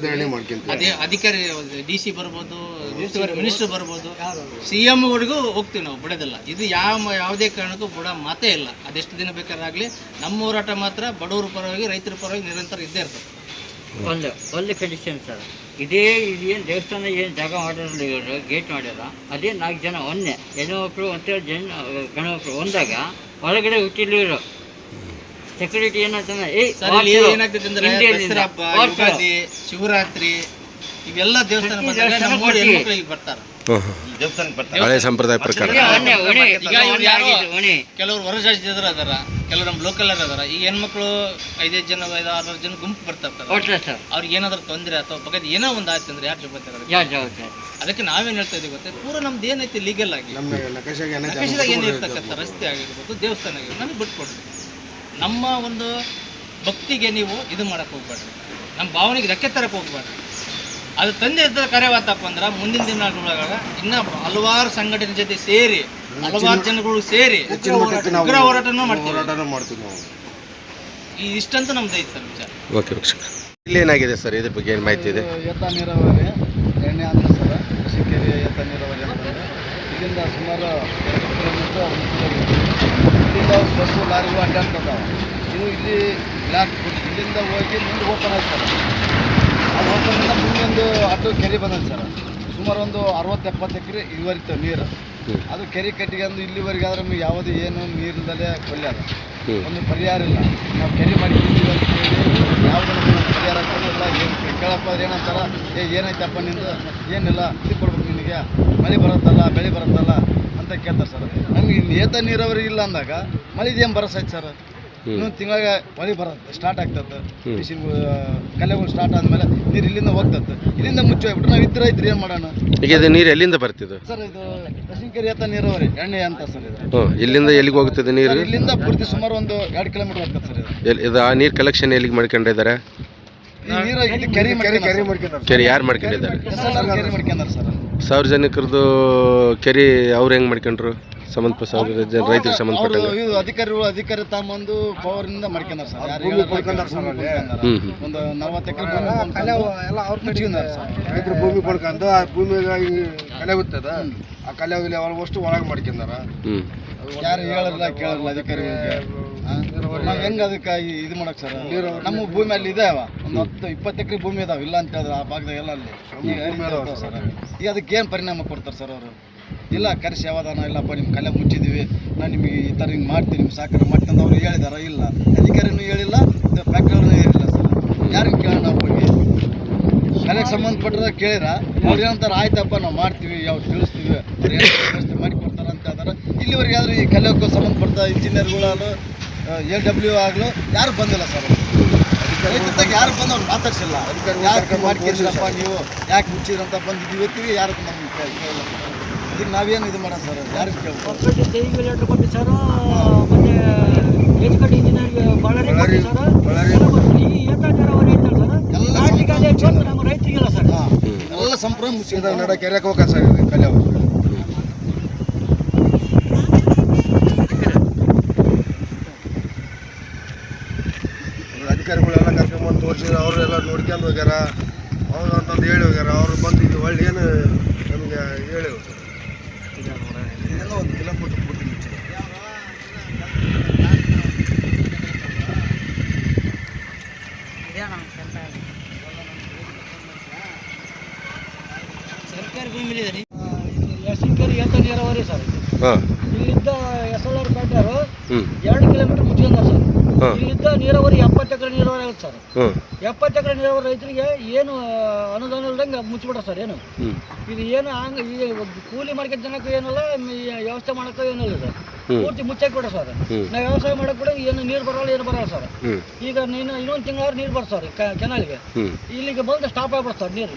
ಅದೇ ಅಧಿಕಾರಿ DC ಬರ್ಬೋದು, ಮಿನಿಸ್ಟರ್ ಬರ್ಬೋದು, CM ವರೆಗೂ ಹೋಗ್ತೀವಿ ನಾವು, ಬಿಡೋದಿಲ್ಲ. ಇದು ಯಾವುದೇ ಕಾರಣಕ್ಕೂ ಬಿಡೋ ಮಾತೇ ಇಲ್ಲ. ಅದೆಷ್ಟು ದಿನ ಬೇಕಾರಾಗಲಿ ನಮ್ಮ ಹೋರಾಟ ಮಾತ್ರ ಬಡವರ ಪರವಾಗಿ, ರೈತರ ಪರವಾಗಿ ನಿರಂತರ ಇದ್ದೇ ಇರ್ತದೆ. ಒಳ್ಳೆ ಕಂಡೀಷನ್ ಸರ್. ಇದೇನು ದೇವಸ್ಥಾನ ಏನು ಜಾಗ ಮಾಡ್ಯಾರಲ್ಲ, ಇವರು ಗೇಟ್ ಮಾಡ್ಯಾರ, ಅದೇ 4 ಜನ ಒಂದೇ ಹೆಣ್ಣುಮಕ್ಳು ಅಂತೇಳಿ ಗಂಡು ಒಂದಾಗ ಒಳಗಡೆ ಹುಟ್ಟಿದ್ರು ಸೆಕ್ಯೂರಿಟಿ ಏನಾಗ್ತಾನೆ ಏನಾಗ್ತದೆ ಅಂದ್ರೆ ದಸರಾ ಹಬ್ಬ, ಯುಗಾದಿ, ಶಿವರಾತ್ರಿ ಇವೆಲ್ಲ ದೇವಸ್ಥಾನ ಬರ್ತಾರೆ. ಹಳೆ ಸಂಪ್ರದಾಯ ಪ್ರಕಾರ ಕೆಲವರು ಹೊರ ರಾಜ್ಯದವರು ಅದಾರ, ಕೆಲವರು ನಮ್ಮ ಲೋಕಲ್ ಅದಾರ. ಈಗ ಹೆಣ್ಮಕ್ಳು 5-5 ಜನ 5-6 ಜನ ಗುಂಪು ಬರ್ತಾರೆ. ಅವ್ರಿಗೆ ಏನಾದ್ರು ತೊಂದರೆ ಅಥವಾ ಬಗ್ಗೆ ಏನೋ ಒಂದು ಆಯ್ತು ಅಂದ್ರೆ ಯಾರು ಜವಾಬ್ದಾರಿ? ಅದಕ್ಕೆ ನಾವೇನ್ ಹೇಳ್ತಾ ಇದೀವಿ ಗೊತ್ತಾ, ಪೂರ ನಮ್ದು ಏನೈತಿ ಲೀಗಲ್ ಆಗಿ ನಕಾಶೆದಾಗ ಏನಿರ್ತಕ್ಕಂಥ ರಸ್ತೆ ಆಗಿರ್ಬೋದು, ದೇವಸ್ಥಾನ ಆಗಿರ್ಬೋದು, ನಮಗೆ ಬಿಟ್ಕೊಡ್ರಿ. ನಮ್ಮ ಒಂದು ಭಕ್ತಿಗೆ ನೀವು ಇದು ಮಾಡಕ್ ಹೋಗ್ಬೇಡ್ರಿ, ನಮ್ಮ ಭಾವನೆಗೆ ಧಕ್ಕೆ ತರಕ್ ಹೋಗ್ಬೇಡ್ರಿ. ಅದು ತಂದೆ ಇದ್ದ ಕಾರ್ಯವಾತಪ್ಪ ಅಂದ್ರೆ ಮುಂದಿನ ದಿನಗಳಾಗ ಇನ್ನ ಹಲವಾರು ಸಂಘಟನೆ ಜೊತೆ ಸೇರಿ, ಹಲವಾರು ಜನಗಳು ಸೇರಿ ಉಗ್ರ ಹೋರಾಟನೂ ಮಾಡ್ತೀವಿ ನಾವು. ಈ ಇಷ್ಟಂತೂ ನಮ್ದು ಐತೆ ಸರ್ ವಿಚಾರ. ಓಕೆ, ಇಲ್ಲಿ ಏನಾಗಿದೆ ಸರ್, ಇದ್ರ ಬಗ್ಗೆ ಏನು ಮಾಹಿತಿ ಇದೆ? ಎತ್ತ ನೀರಾವರಿ ಎಣ್ಣೆ ಅಂದ್ರೆ ಸರ್, ಕೃಷಿಕೆರೆ ಎತ್ತ ನೀರಾವರಿ ಅಂತಂದರೆ ಇಲ್ಲಿಂದ ಸುಮಾರು 2 ಕಿಲೋಮೀಟರ್ ಇಲ್ಲಿಂದ ಬಸ್ಸು ಲಾರಿಗಳು ಅಡ್ಡಾಡ್ತದಾವೆ. ಇದು ಇಲ್ಲಿ ಬ್ಲಾಕ್ ಇಲ್ಲಿಂದ ಹೋಗಿ ಮುಂದೆ ಓಪನ್ ಆಯ್ತು ಸರ್. ಅದು ಓಪನಿಂದ ಮುಂದೊಂದು 10 ಕೆರೆ ಬಂದೈತೆ ಸರ್. ಸುಮಾರು ಒಂದು 60-70 ಎಕರೆ ಇಳುವರಿತಾವೆ ನೀರು. ಅದು ಕೆರೆ ಕಟ್ಟಿಗೆಂದು ಇಲ್ಲಿವರೆಗೆ ಆದ್ರೆ ನಮಗೆ ಯಾವುದೇ ಏನು ನೀರಿಲ್ಲದೆ ಕೊಲ್ಯಾದ ಒಂದು ಪರಿಹಾರ ಇಲ್ಲ. ನಾವು ಕೆರೆ ಮಾಡಿದ್ದೀವಿ ಅಂತ ಹೇಳಿ ಯಾವುದೇ ಪರಿಹಾರ ಕೊಡೋಲ್ಲ. ಏನು ಕೇಳಪ್ಪ ಏನಂತಾರ, ಏನಾಯ್ತಪ್ಪ ನಿಂದು, ಏನಿಲ್ಲ ಇದು ಕೊಡ್ಬೇಕು ನಿನಗೆ, ಮಳೆ ಬರುತ್ತಲ್ಲ ಬೆಳೆ ಬರುತ್ತಲ್ಲ ಅಂತ ಕೇಳ್ತಾರೆ ಸರ್. ನಮಗೆ ಏತ ನೀರಾವರಿ ಇಲ್ಲ ಅಂದಾಗ ಮಳೆದು ಏನು ಭರವಸೆ ಐತೆ ಸರ್? ಇನ್ನೊಂದು ತಿಂಗಳಿಗೆ ಮಳೆ ಬರುತ್ತೆ, ಸ್ಟಾರ್ಟ್ ಆಗ್ತದೆ. ಬಿಸಿಲು ಕಲೆಗಳು ಸ್ಟಾರ್ಟ್ ಆದಮೇಲೆ ನೀರು ಇಲ್ಲಿಂದ ಹೋಗ್ತದೆ. ಇಲ್ಲಿಂದ ಮುಚ್ಚಿ ಹೋಗ್ಬಿಟ್ಟು ನಾವು ಇದ್ರೆ ರೈತರು ಏನು ಮಾಡೋಣ? ಈಗ ಇದು ನೀರು ಎಲ್ಲಿಂದ ಬರ್ತಿದ್ದು ಸರ್? ಇದು ದಶಿಂಕೆರೆ ಏತ ನೀರಾವರಿ ಎಣ್ಣೆ ಅಂತ ಸರ್. ಇದು ಇಲ್ಲಿಂದ ಎಲ್ಲಿಗೆ ಹೋಗ್ತದೆ ನೀರು? ಇಲ್ಲಿಂದ ಪೂರ್ತಿ ಸುಮಾರು ಒಂದು 2 ಕಿಲೋಮೀಟರ್ ಹೋಗ್ತದೆ ಸರ್. ಇದು ಆ ನೀರು ಕಲೆಕ್ಷನ್ ಎಲ್ಲಿಗೆ ಮಾಡ್ಕೊಂಡಿದ್ದಾರೆ? ಈ ನೀರು ಇಲ್ಲಿ ಕೆರೆ ಮಾಡ್ಕೊಂಡ್ರೆ ಕೆರೆ ಯಾರು ಮಾಡ್ಕೊಂಡಿದ್ದಾರೆ? ಕೆರೆ ಮಾಡ್ಕೊಂಡ್ರೆ ಸರ್. ಸಾರ್ವಜನಿಕರದು ಕೆರೆ ಅವ್ರು ಹೆಂಗೆ ಮಾಡ್ಕೊಂಡ್ರು? ಸಂಬಂಧಪಟ್ಟ ರೈತರಿಗೆ ಸಂಬಂಧಪಟ್ಟಂಗೆ ಅಧಿಕಾರಿ ತಗೊಂಬಂದು ಪವರ್ನಿಂದ ಮಾಡ್ಕೊಂಡಾರ ಸರ್. ಒಂದು 40 ಎಕರೆ ಎಲ್ಲ ಅವ್ರು ಮುಚ್ಕೊಂಡಾರ ಸರ್. ರೈತರು ಭೂಮಿ ಕೊಡ್ಕೊಂಡು ಆ ಭೂಮಿಗೆ ಕಲೆ ಹೋಗ್ತದ, ಆ ಕಲೆ ಹೋಗಲಿ ಅಷ್ಟು ಒಳಗೆ ಮಾಡ್ಕೊಂಡಾರ. ಯಾರು ಹೇಳಲ್ಲ ಕೇಳಲ್ಲ ಅಧಿಕಾರಿಗಳಿಗೆ. ನಾವು ಹೆಂಗೆ ಅದಕ್ಕೆ ಇದು ಮಾಡಕ್ ಸರ್? ನಮ್ಮ ಭೂಮಿ ಅಲ್ಲಿ ಇದಾವ ಒಂದು 10-20 ಎಕರೆ ಭೂಮಿ ಇದಾವೆ, ಇಲ್ಲ ಅಂತ ಹೇಳಿದ್ರೆ ಆ ಭಾಗದಾಗೆಲ್ಲ ಅಲ್ಲಿ ಸರ್. ಈಗ ಅದಕ್ಕೆ ಏನು ಪರಿಣಾಮ ಕೊಡ್ತಾರೆ ಸರ್ ಅವರು? ಇಲ್ಲ ಕರೆಸಿ ಯಾವದಾನ, ಇಲ್ಲಪ್ಪ ನಿಮ್ಮ ಕಲೆ ಮುಚ್ಚಿದ್ದೀವಿ, ನಾನು ನಿಮಗೆ ಈ ಥರ ಹಿಂಗೆ ಮಾಡ್ತೀನಿ, ನಿಮ್ಗೆ ಸಹಕಾರ ಮಾಡ್ತೀನಿ ಅವ್ರು ಹೇಳಿದಾರ? ಇಲ್ಲ, ಅಧಿಕಾರಿನೂ ಹೇಳಿಲ್ಲ, ಫ್ಯಾಕ್ಟ್ರಿನೂ ಹೇಳಿಲ್ಲ ಸರ್. ಯಾರಿಗೆ ಕೇಳೋಣ ನಾವು ಹೋಗಿ? ಕಲೆಗೆ ಸಂಬಂಧಪಟ್ಟರೆ ಕೇಳಿರ ಅವ್ರು ಏನಂತಾರೆ, ಆಯ್ತಪ್ಪ ನಾವು ಮಾಡ್ತೀವಿ, ಯಾವ ತಿಳಿಸ್ತೀವಿ, ಅವ್ರು ಏನು ವ್ಯವಸ್ಥೆ ಮಾಡಿ ಕೊಡ್ತಾರೆ ಅಂತ ಹೇಳ್ತಾರೆ. ಇಲ್ಲಿವರೆಗೆ ಆದರೂ ಈ ಕಲೆಗೆ ಸಂಬಂಧಪಟ್ಟ ಇಂಜಿನಿಯರ್ಗಳು AW ಆಗಲು ಯಾರು ಬಂದಿಲ್ಲ ಸರ್. ರೈತರಿಗೆ ಯಾರು ಬಂದು ಅವ್ರು ಮಾತಾಡ್ಸಿಲ್ಲ. ಯಾಕೆ ಮಾಡ್ಕೊಂಡಿರಪ್ಪ ನೀವು, ಯಾಕೆ ಮುಚ್ಚಿದ್ರಂತ ಬಂದಿದ್ದೀವಿ ಇವತ್ತಿಗೆ ಯಾರು ನಮ್ಗೆ ಕೇಳಿಲ್ಲ. ಇದಕ್ಕೆ ನಾವೇನು ಇದು ಮಾಡೋಣ ಸರ್? ಯಾರಿಗೆ ಕೇಳ್ಬೋದು? ಲೆಟ್ರ್ ಕೊಟ್ಟು ಸರ್, ಮತ್ತು ಎಜುಕೇಟ್ ಇಂಜಿನಿಯರ್ಗೆ ಬಳ್ಳಾರಿ ಸರ್. ಈ ಏತ ನೀರಾವರಿ ಐತಲ್ಲ ಸರ್, ಎಲ್ಲ ನಮ್ಮ ರೈತರಿಗೆಲ್ಲ ಸರ್ ಎಲ್ಲ ಸಂಪೂರ್ಣ ಮುಚ್ಚಿದ ನಡ ಕೆರೆಗೆ ಹೋಗ ಸರ್ ಕಲೆ ಅವರು. ಅಧಿಕಾರಿಗಳೆಲ್ಲ ಕರ್ಕೊಂಡ್ಬಂದು ತೋರಿಸಿದ್ರೆ ಅವರೆಲ್ಲ ನೋಡ್ಕೊಂಡು ಹೋಗ್ಯಾರ, ಅವ್ರು ಅಂತಂದು ಹೇಳಿ ಹೋಗ್ಯಾರ. ಅವ್ರು ಬಂದಿದ್ದು ಒಳ್ಳೆ ಏನು ನಮಗೆ ಹೇಳಿ ಹೋಗ್ತಾರೆ. 1 ಕಿಲೋಮೀಟರ್ ಪೂರ್ತಿ ಮುಚ್ಚಿದೆ. ಸರ್ಕಾರಿ ಭೂಮಿ ಇದೆ. ಯಶಿಂಕೆರೆ ಏತ ನೀರಾವರಿ ಸರ್. ಇಲ್ಲಿದ್ದ SLR ಫ್ಯಾಕ್ಟರು 2 ಕಿಲೋಮೀಟರ್ ಮುಚ್ಕೊಂಡ ಸರ್. ಇಲ್ಲಿದ್ದ ನೀರಾವರಿ 70 ಎಕರೆ ನೀರಾವರಿ ಆಗುತ್ತೆ ಸರ್. 70 ಎಕರೆ ನೀರಾವರಿ ರೈತರಿಗೆ ಏನು ಅನುದಾನ ಇಲ್ದಂಗೆ ಮುಚ್ಚಿಬಿಟ್ರ ಸರ್. ಏನು ಇದು ಏನು ಹಂಗೆ ಈ ಕೂಲಿ ಮಾಡ್ಕೊಂಡು ಜನಕ್ಕೂ ಏನಿಲ್ಲ, ವ್ಯವಸ್ಥೆ ಮಾಡೋಕ್ಕೂ ಏನಿಲ್ಲ ಸರ್. ಪೂರ್ತಿ ಮುಚ್ಚಾಕ್ಬಿಟ್ರ ಸರ್. ನಾವು ವ್ಯವಸಾಯ ಮಾಡಕ್ಕೆ ಕೂಡ ಏನು ನೀರು ಬರೋಲ್ಲ, ಏನು ಬರೋಲ್ಲ ಸರ್. ಈಗ ಇನ್ನೊಂದು ತಿಂಗಳಾದ್ರೆ ನೀರು ಬರ್ತಾರೆ ಕೆನಾಲಿಗೆ. ಇಲ್ಲಿಗೆ ಬಂದು ಸ್ಟಾಪ್ ಆಗ್ಬಿಡ್ತಾರೆ ನೀರು.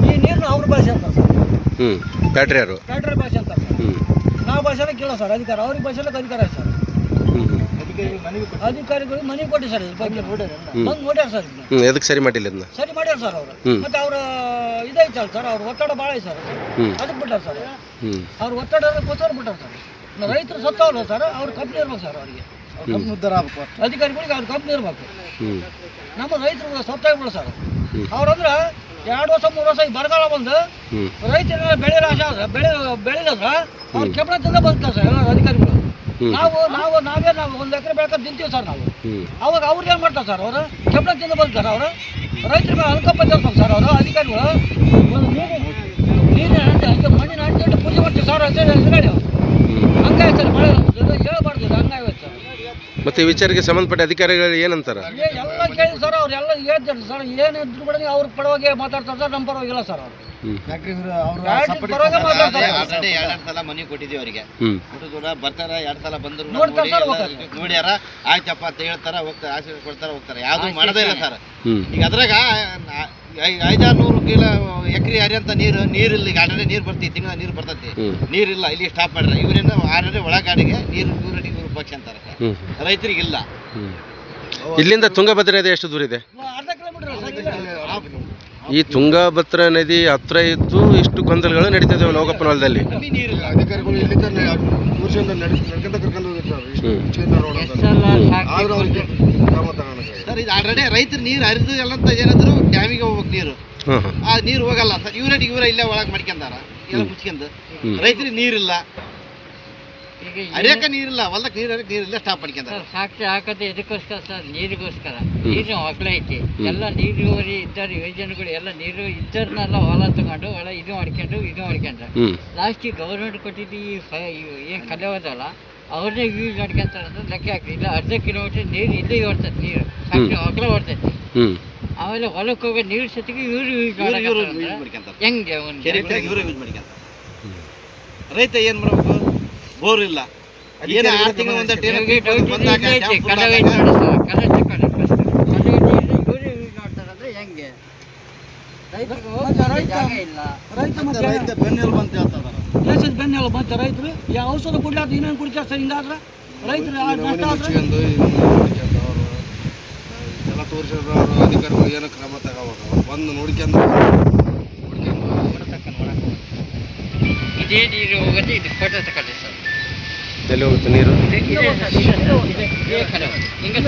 ಈ ನೀರನ್ನ ಅವ್ರ ಭಾಷೆ ಅಂತಾರೆ ಸರ್. ಫ್ಯಾಕ್ಟ್ರಿ ಭಾಷೆ ಅಂತಾರೆ ಸರ್. ನಾವು ಭಾಷೆನ ಕೇಳೋ ಸರ್ ಅಧಿಕಾರ, ಅವ್ರಿಗೆ ಭಾಷೆಲ್ಲ ಅಧಿಕಾರ ಸರ್. ಅಧಿಕಾರಿಗಳು ಮನೆ ಕೊಟ್ಟಿ ಸರ್, ಬಂದು ನೋಡ್ಯಾರ ಸರ್. ಎದಕ್ಕೆ ಸರಿ ಮಾಡಿಲ್ಲ ಇದನ್ನ? ಸರಿ ಮಾಡ್ಯಾರ ಸರ್ ಅವರು. ಮತ್ತೆ ಅವ್ರ ಇದೈತಲ್ಲ ಸರ್, ಅವ್ರ ಒತ್ತಡ ಭಾಳ ಐತೆ ಸರ್. ಅದಕ್ಕೆ ಬಿಟ್ಟಾರ ಸರ್. ಅವ್ರ ಒತ್ತಡಕ್ಕೋಸ್ಕರ ಬಿಟ್ಟಾರ ಸರ್. ರೈತರು ಸತ್ತವ್ರಲ್ಲ ಸರ್, ಅವ್ರ ಕಂಪ್ನಿ ಇರ್ಬೇಕು ಸರ್. ಅವರಿಗೆ ಉದ್ಧಾರ ಆಗ್ಬೇಕು, ಅಧಿಕಾರಿಗಳಿಗೆ ಅವ್ರ ಕಂಪ್ನಿ ಇರ್ಬೇಕು. ನಮ್ಮ ರೈತರು ಸತ್ತಾಗ್ಬಿಡ ಸರ್. ಅವ್ರಂದ್ರೆ 2 ವರ್ಷ 3 ವರ್ಷ ಬರಗಾಲ ಬಂದು ರೈತರೆಲ್ಲ ಬೆಳೆಯಲ್ಲ ಆಸೆ ಆದ್ರೆ ಬೆಳಿಲ್ಲ ಸರ್. ಅವ್ರು ಕೆಬ್ಬಣ ತಿಂದ ಬದುಕ್ತಾರೆ ಸರ್ ಎಲ್ಲ ಅಧಿಕಾರಿಗಳು. ನಾವು 1 ಎಕರೆ ಬೆಳ್ಕೊಂಡು ತಿಂತೀವಿ ಸರ್ ನಾವು. ಅವಾಗ ಅವ್ರಿಗೆ ಏನು ಮಾಡ್ತಾರೆ ಸರ್? ಅವರು ಕೆಬ್ಬಣ ತಿಂದ ಬದುಕ್ತಾರೆ. ಅವರು ರೈತರ ಮೇಲೆ ಅನುಕಂಪ ತೋರಿಸ್ಬೇಕು ಸರ್. ಅವರು ಅಧಿಕಾರಿಗಳು ಒಂದು ನೀರಿನ ಹಂಗೆ ಮಣ್ಣಿನ ಹಂಗೆ ಪೂಜೆ ಮಾಡ್ತೀವಿ ಸರ್ ಅಂತ ಹೇಳಿ ಹಂಗಾಯ್ತು ಸರ್. ಮಳೆ ಹೇಳ್ಬಾರ್ದು, ಹಂಗಾಯ್ತು ಸರ್. ಮತ್ತೆ ಈ ವಿಚಾರಕ್ಕೆ ಸಂಬಂಧಪಟ್ಟ ಅಧಿಕಾರಿಗಳು ಏನಂತಾರ? ಎಲ್ಲ ಕೇಳಿ ಸರ್, ಅವ್ರು ಎಲ್ಲ ಹೇಳ್ತಾರೆ ಸರ್. ಏನಿದ್ರು ಕೂಡ ಅವ್ರ ಪರವಾಗಿ ಮಾತಾಡ್ತಾರೆ ಸರ್, ನಮ್ಮ ಪರವಾಗಿಲ್ಲ ಸರ್. ಅವರು ಪರವಾಗಿ ಮಾತಾಡ್ತಾರೆ. ಆಲ್ರೆಡಿ 2 ಸಲ ಮನೆ ಕೊಟ್ಟಿದ್ದೀವಿ ಅವರಿಗೆ. ಹುಡುಗರ ಬರ್ತಾರ, 2 ಸಲ ಬಂದ್ರು ನೋಡ್ಯಾರ, ಆಯ್ತಪ್ಪ ಅಂತ ಹೇಳ್ತಾರ, ಹೋಗ್ತಾರೆ, ಆಶೀರ್ವಾದ ಕೊಡ್ತಾರ, ಹೋಗ್ತಾರೆ. ಯಾವ್ದು ಮಾಡೋದೇ ಇಲ್ಲ ಸರ್. ಈಗ ಅದ್ರಾಗ 500-600 ಎಕರೆ ಹರಿಯಂತ ನೀರಿಲ್ಲ. ಈಗ ಆಲ್ರೆಡಿ ನೀರು ಬರ್ತೀವಿ, ತಿಂಗಳ ನೀರು ಬರ್ತೈತಿ, ನೀರಿಲ್ಲ. ಇಲ್ಲಿ ಸ್ಟಾಪ್ ಮಾಡ್ಯಾರ. ಇವರಿಂದ ಆಲ್ರೆಡಿ ಒಳಗಾಡಿಗೆ ನೀರು ಇವ್ರ ಪಕ್ಷ ಅಂತಾರೆ. ರೈತರಿಗೆ ಇಲ್ಲ. ಇಲ್ಲಿಂದ ತುಂಗಭದ್ರಾ ನದಿ ಎಷ್ಟು ದೂರ ಇದೆ? ಅರ್ಧ ಕಿಲೋಮೀಟರ್. ಈ ತುಂಗಭದ್ರಾ ನದಿ ಹತ್ರ ಇದ್ದು ಇಷ್ಟು ಗೊಂದಲಗಳು ನಡೀತಿದ್ದಾವೆ ಲೋಕಪ್ಪನ ಹೊಲದಲ್ಲಿ. ಅಧಿಕಾರಿಗಳು ಇಲ್ಲಿಂದ ವರ್ಷದಿಂದ ನಡ್ಕೊಂತ ಕರ್ಕೊಂಡು ಹೋಗಿರ್ತಾರೆ. ಸರ್, ಇದು ಆಲ್ರೆಡಿ ರೈತರು ನೀರು ಹರಿದು ಎಲ್ಲ ಏನಾದ್ರು ಡ್ಯಾಮಿಗೆ ಹೋಗ್ಬೇಕು ನೀರು. ಆ ನೀರು ಹೋಗಲ್ಲ ಸರ್. ಇವರೇ ಇಲ್ಲೇ ಒಳಗೆ ಮಾಡ್ಕೊಂಡಾರ, ಎಲ್ಲ ಮುಚ್ಕೊಂಡು. ರೈತರಿಗೆ ನೀರಿಲ್ಲ. ಈಗ ಹರಿಯಕ್ಕೆ ನೀರಿಲ್ಲ, ಹೊಲಕ್ಕೆ ನೀರಿಲ್ಲ, ಸ್ಟಾಪ್ ಮಾಡ್ಕೊಂತಾರೆ. ಸರ್ ಫ್ಯಾಕ್ಟ್ರಿ ಹಾಕೋದು ಎದಕ್ಕೋಸ್ಕರ ಸರ್? ನೀರಿಗೋಸ್ಕರ. ನೀರಿನ ಹೊಗಳ ಐತಿ, ಎಲ್ಲ ನೀರುವರಿ ಇದ್ದಾರೆ ಯೋಜನೆಗಳು ಎಲ್ಲ ನೀರು ಇದ್ದರನ್ನೆಲ್ಲ ಹೊಲ ತಗೊಂಡು ಇದು ಮಾಡ್ಕೊಂಡ್ರು ಲಾಸ್ಟಿಗೆ ಗೌರ್ಮೆಂಟ್ ಕೊಟ್ಟಿದ್ದು ಏನು ಕಲಿಯೋದಲ್ಲ ಅವ್ರನ್ನೇ ಯೂಸ್ ಮಾಡ್ಕೊಂತಾರೆ ಅಂದ್ರೆ ಲೆಕ್ಕ ಹಾಕಿ. ಇಲ್ಲ ಅರ್ಧ ಕಿಲೋಮೀಟರ್ ನೀರು ಇಲ್ಲೇ ಓಡ್ತೈತೆ, ನೀರು ಫ್ಯಾಕ್ಟ್ರಿ ಹೊಗಳ ಓಡ್ತೈತಿ. ಆಮೇಲೆ ಹೊಲಕ್ಕೆ ಹೋಗೋ ನೀರು ಸತಿಗೆ ಇವರು ಯೂಸ್ ಮಾಡ್ಕೊಂತಾರೆ. ಹೆಂಗೆ ಇವರು ಯೂಸ್ ಮಾಡ್ಕೊಂತಾರೆ. ರೈತ ಏನು ಮಾಡ್ಬೇಕು? ಬೋರ್ ಇಲ್ಲ, ಏನು 6 ತಿಂಗಳು ಒಂದಟ್ಟು ಹೆಂಗೆ ರೈತ ಬೆನ್ನೆಲುಬು ಅಂತ ಹೇಳ್ತಾರೆ. ದೇಶದ ಬೆನ್ನೆಲುಬು ಅಂತ ರೈತರು ಯಾವ ಔಷಧ ಕುಡ್ಲಾರ್ದು ಇನ್ನೇನು ಕುಡಿತಾರೆ ಸರ್? ಹಿಂಗಾದ್ರೆ ರೈತರು ನಷ್ಟ ಆದ್ರೆ ಎಲ್ಲ ತೋರಿಸಿದ್ರು ಅವರು ಅಧಿಕಾರಿಗಳು ಏನು ಕ್ರಮ ತಗೋಬೇಕು? ಅವ್ರು ಬಂದು ನೋಡ್ಕೊಂಡು ಇದೇ ನೀರು ಹೋಗೋದು. ಇದು ಫೋಟೋ ತಗೊಳ್ಳಿ ಸರ್. ಎಲ್ಲಿ ಹೋಗುತ್ತೆ ನೀರು? ಇದೇ ಕಡೆ ಹಿಂಗೆ